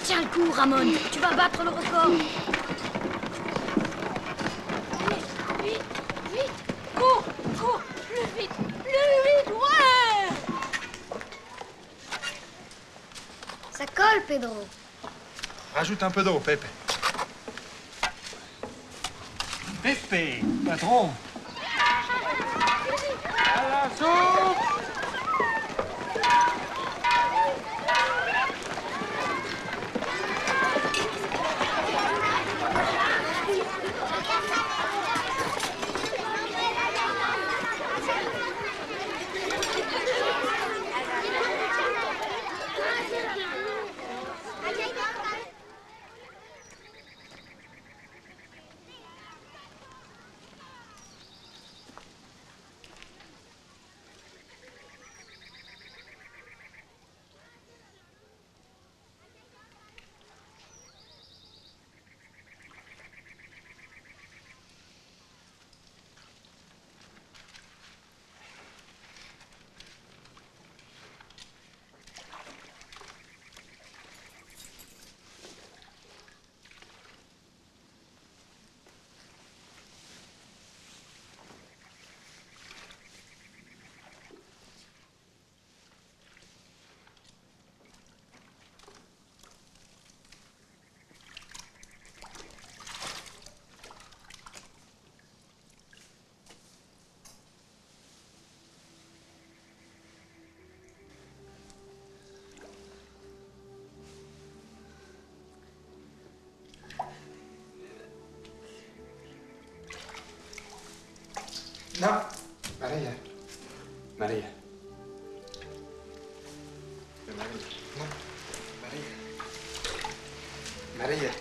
Tiens le coup, Ramon. Tu vas battre le record. Vite, vite, cours, cours, plus vite, ouais! Ça colle, Pedro. Rajoute un peu d'eau, Pepe. Pepe, patron. À la soupe! No, Maria. Maria. Maria. No, Maria. Maria.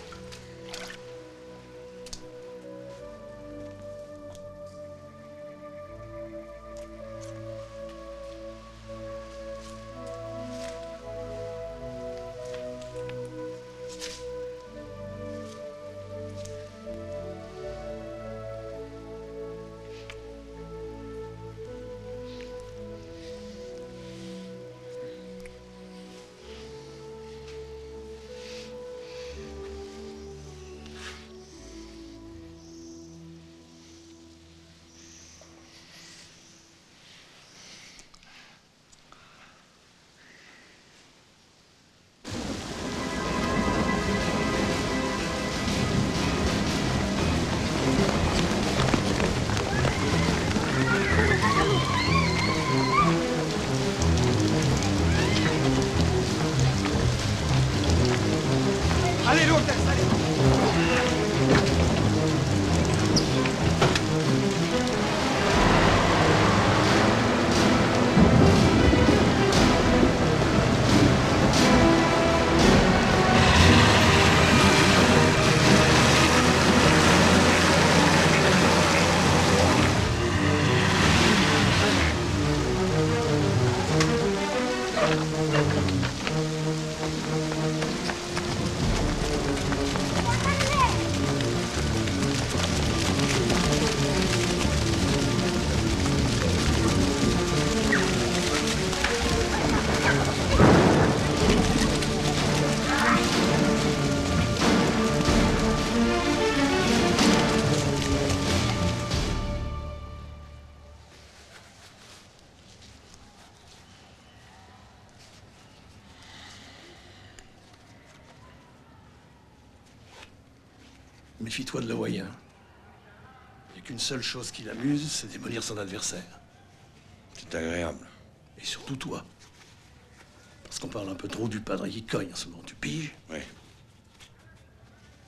Méfie-toi de l'Hawaïen. Il n'y a qu'une seule chose qui l'amuse, c'est démolir son adversaire. C'est agréable. Et surtout toi. Parce qu'on parle un peu trop du padre qui cogne en ce moment, tu piges? Oui.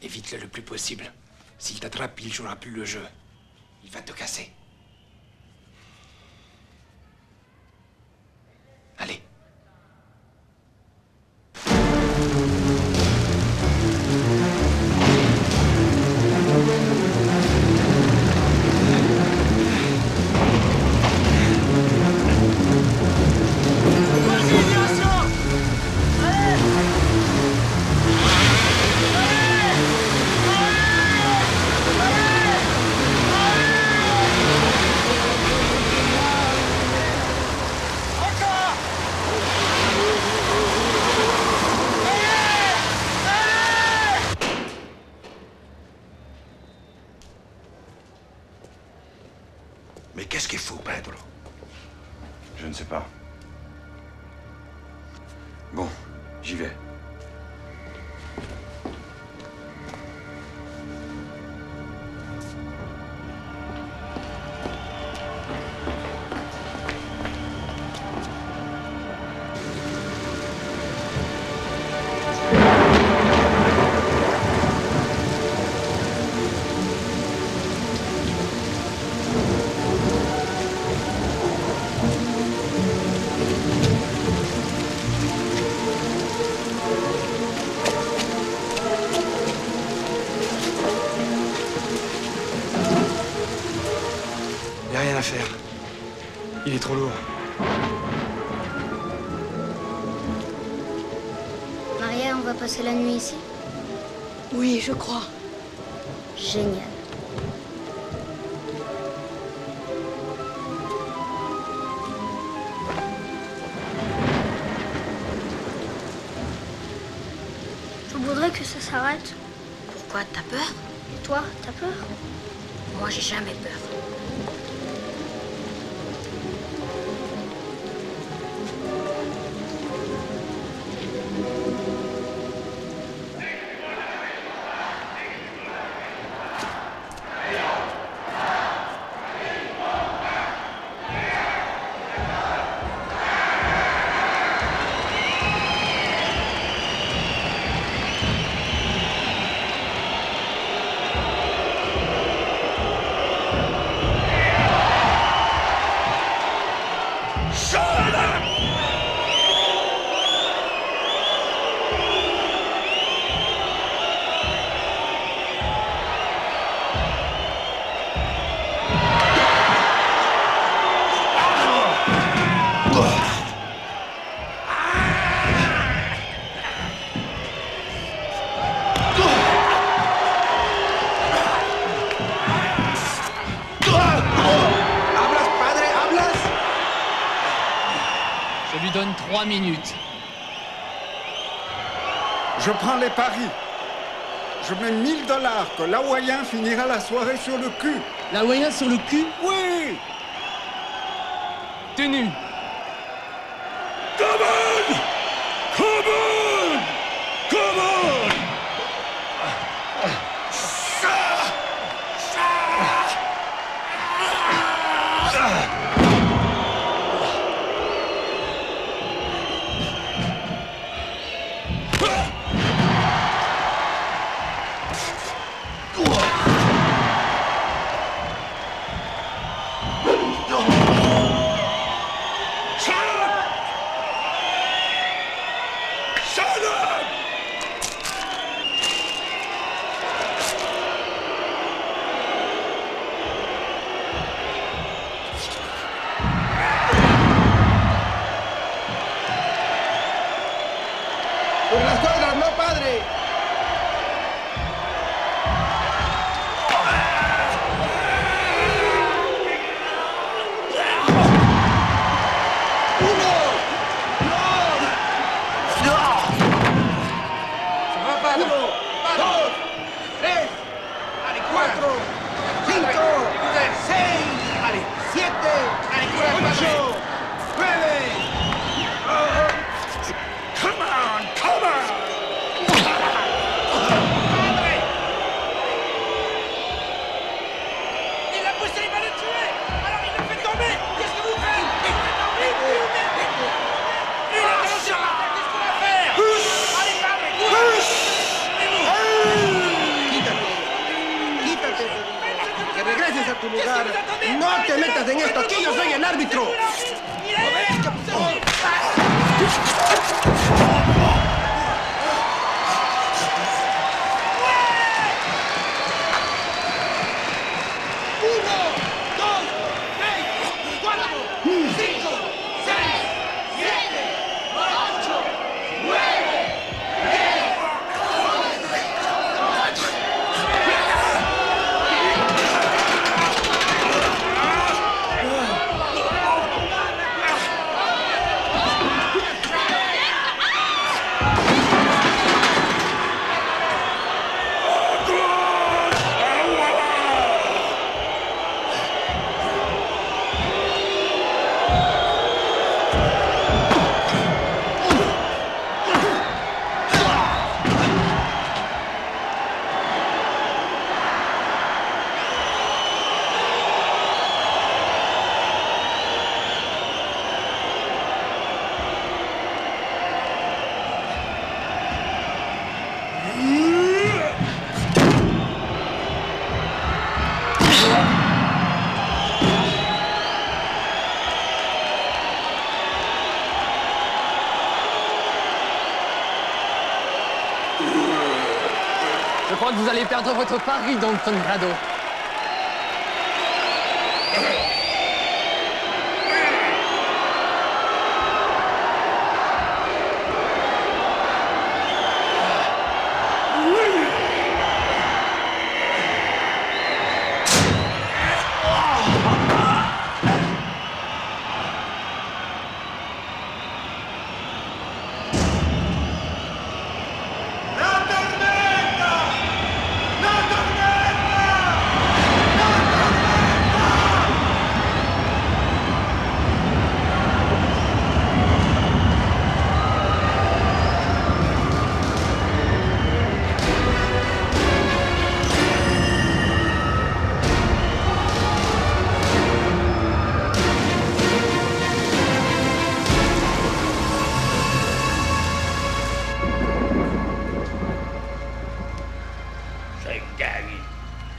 Évite-le le plus possible. S'il t'attrape, il jouera plus le jeu. Il va te casser. Allez. Mais qu'est-ce qu'il faut, Pedro? Je ne sais pas. Bon, j'y vais. Y a rien à faire. Il est trop lourd. Maria, on va passer la nuit ici? Oui, je crois. Génial. Je voudrais que ça s'arrête. Pourquoi? T'as peur? Et toi, t'as peur? Moi, j'ai jamais peur. Je lui donne 3 minutes. Je prends les paris. Je mets $1000 que l'Hawaïen finira la soirée sur le cul. L'Hawaïen sur le cul? Oui! Tenu. Come on! Come on! Come on! te metas en esto. Aquí yo soy el árbitro. Je crois que vous allez perdre votre pari, Don Conrado.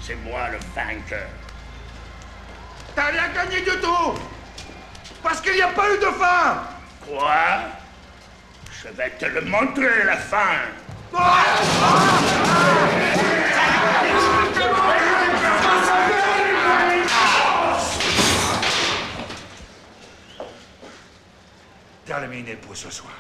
C'est moi le vainqueur. T'as rien gagné du tout. Parce qu'il n'y a pas eu de fin. Quoi? Je vais te le montrer, la fin. Terminé pour ce soir.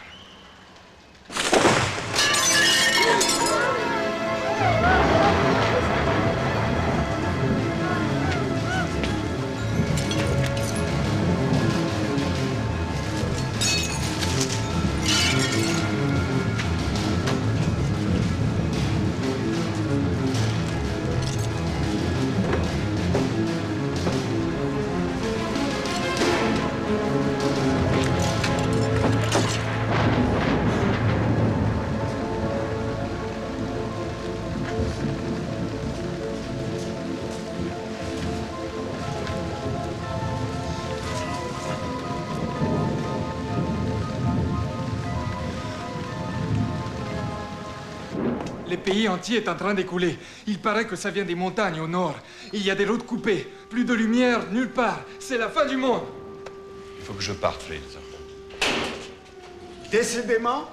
Le pays entier est en train d'écouler. Il paraît que ça vient des montagnes au nord. Il y a des routes coupées. Plus de lumière, nulle part. C'est la fin du monde. Il faut que je parte, Fritz. Décidément,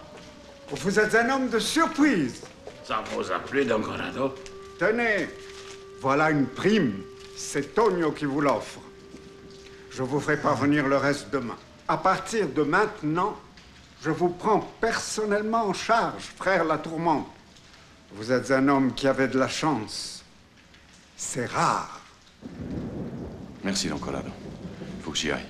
vous êtes un homme de surprise. Ça vous a plu, Don Conrado? Tenez, voilà une prime. C'est Tonio qui vous l'offre. Je vous ferai parvenir le reste demain. À partir de maintenant, je vous prends personnellement en charge, frère La Tourmente. Vous êtes un homme qui avait de la chance. C'est rare. Merci, Don Conrado. Il faut que j'y aille.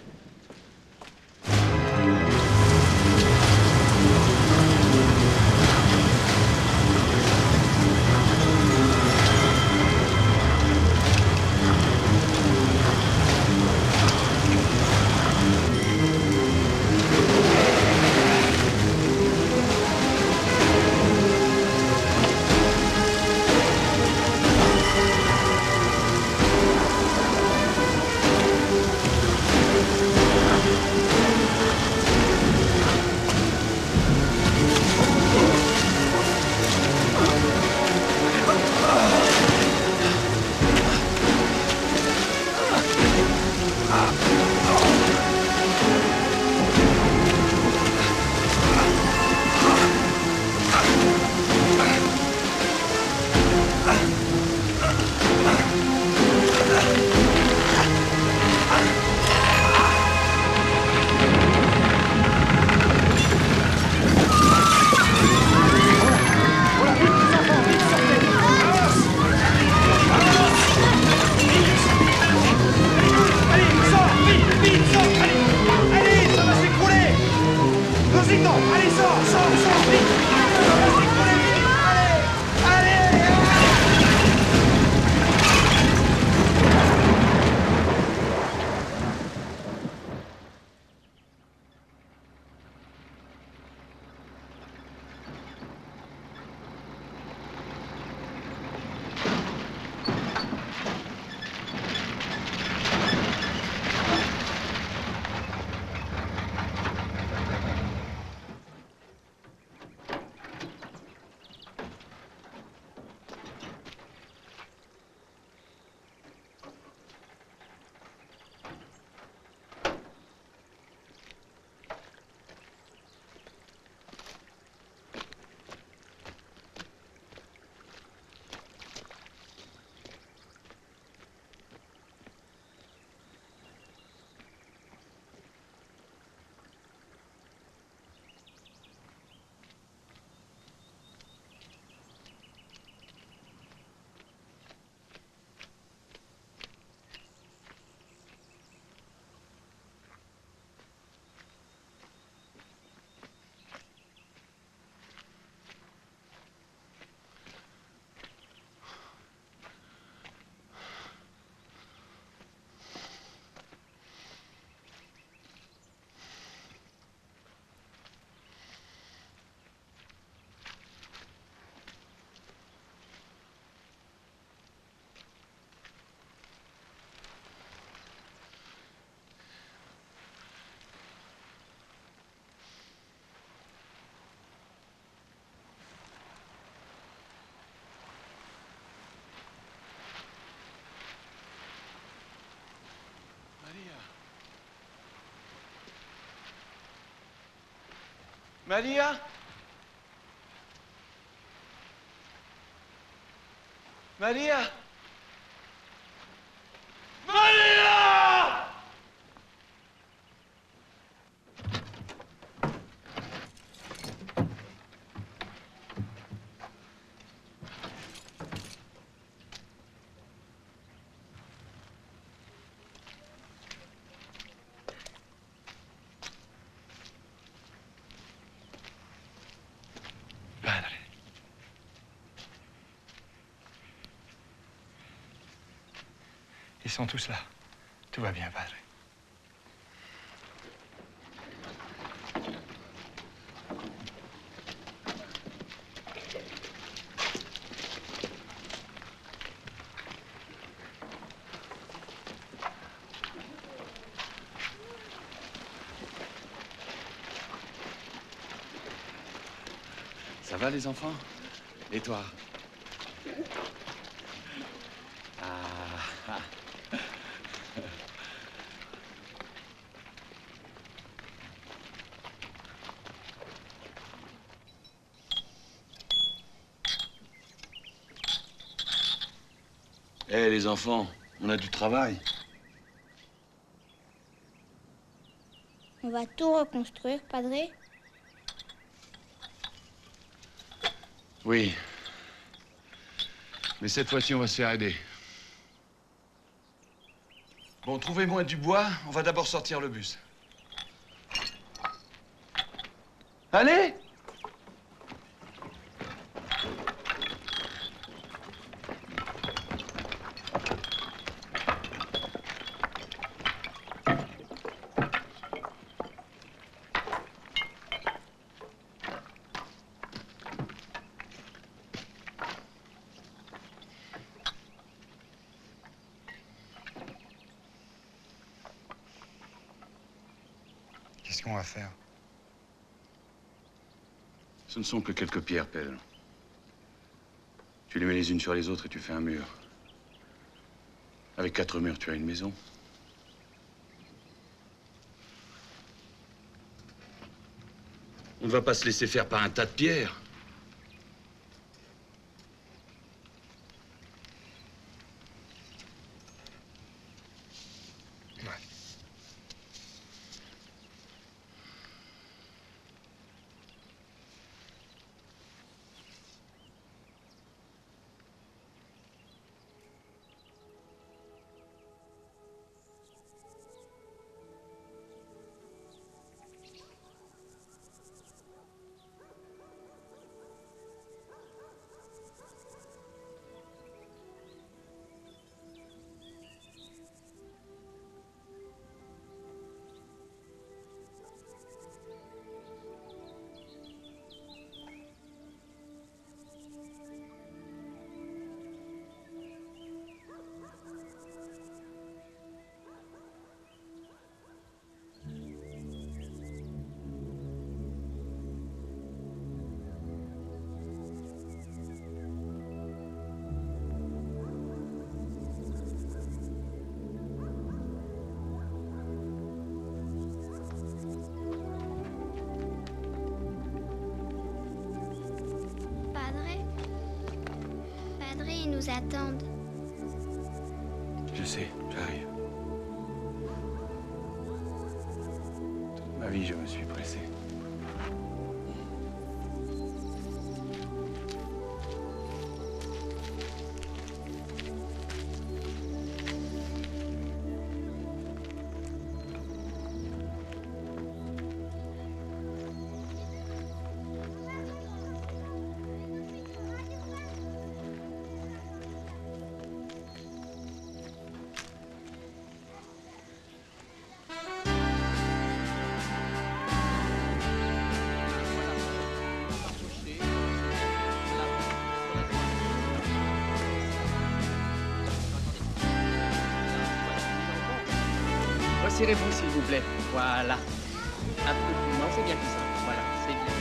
Maria? Maria? Maria! Padre. Ils sont tous là. Tout va bien, Padre. Ça va, les enfants? Et toi? Ah. Eh, les enfants, on a du travail. On va tout reconstruire, Padre. Oui. Mais cette fois-ci, on va se faire aider. Bon, trouvez-moi du bois. On va d'abord sortir le bus. Allez! Qu'est-ce qu'on va faire? Ce ne sont que quelques pierres, Pelle. Tu les mets les unes sur les autres et tu fais un mur. Avec 4 murs, tu as une maison. On ne va pas se laisser faire par un tas de pierres. Ils nous attendent. Je sais, j'arrive. Toute ma vie, je me suis pressé. Resserrez-vous, s'il vous plaît. Voilà. Un peu plus. Non, c'est bien comme ça. Voilà, c'est bien.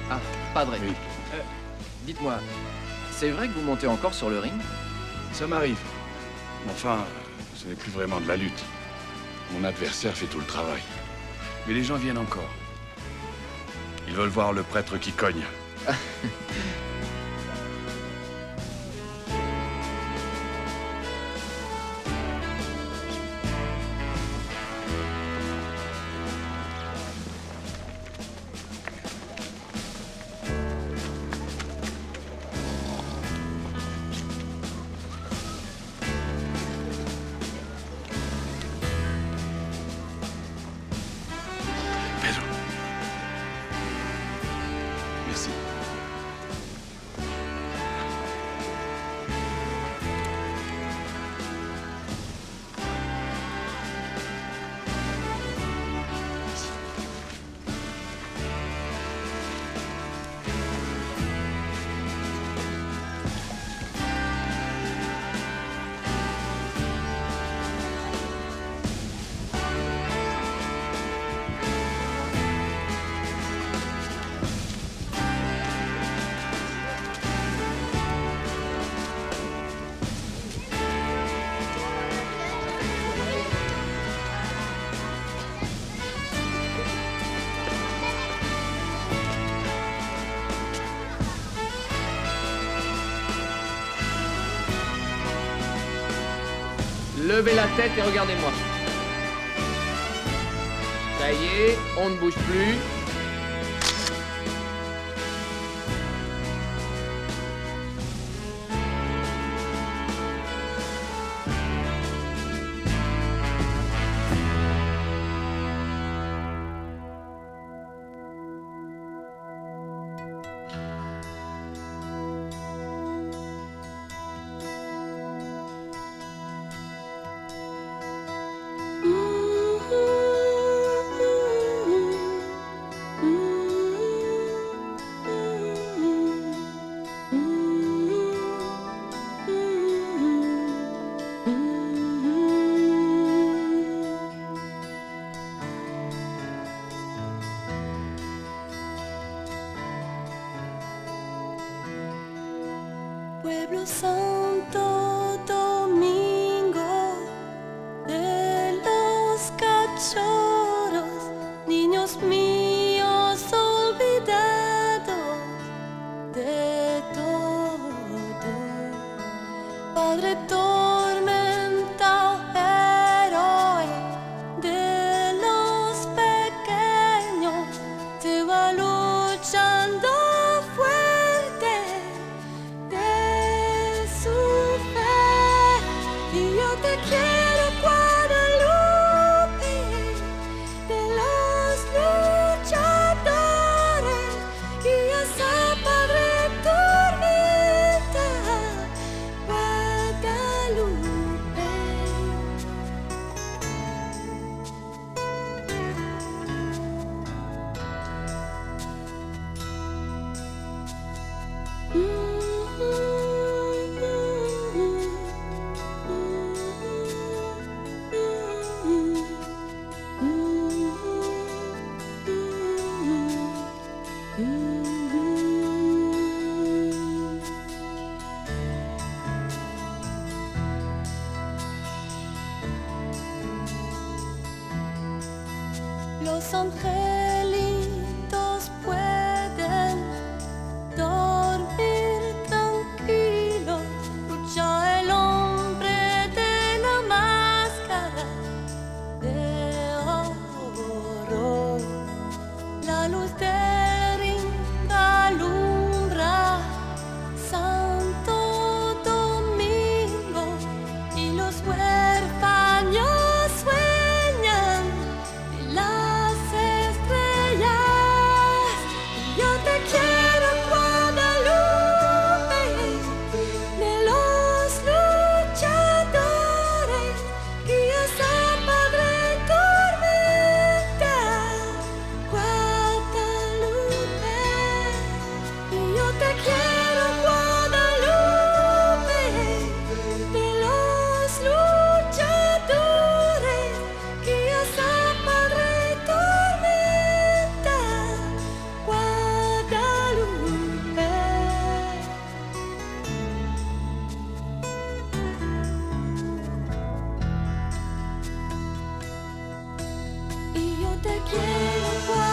Ah, Padre. Oui. Dites-moi, c'est vrai que vous montez encore sur le ring? Ça m'arrive. Enfin, ce n'est plus vraiment de la lutte. Mon adversaire fait tout le travail. Mais les gens viennent encore. Ils veulent voir le prêtre qui cogne. Merci. Levez la tête et regardez-moi. Ça y est, on ne bouge plus. Pueblo Santo Domingo de los cachorros, niños míos olvidados de todo. Padre tormenta, héroe de los pequeños, te va luchando fuerte. Te quiero, Guadalupe, de los luchadores, y esa Padre Tormenta, Guadalupe. Los angelitos pueden dormir tranquilos, lucha el hombre de la máscara de oro. La luz del ring alumbra Santo Domingo y los huérfanos sueñan de las estrellas. te quiero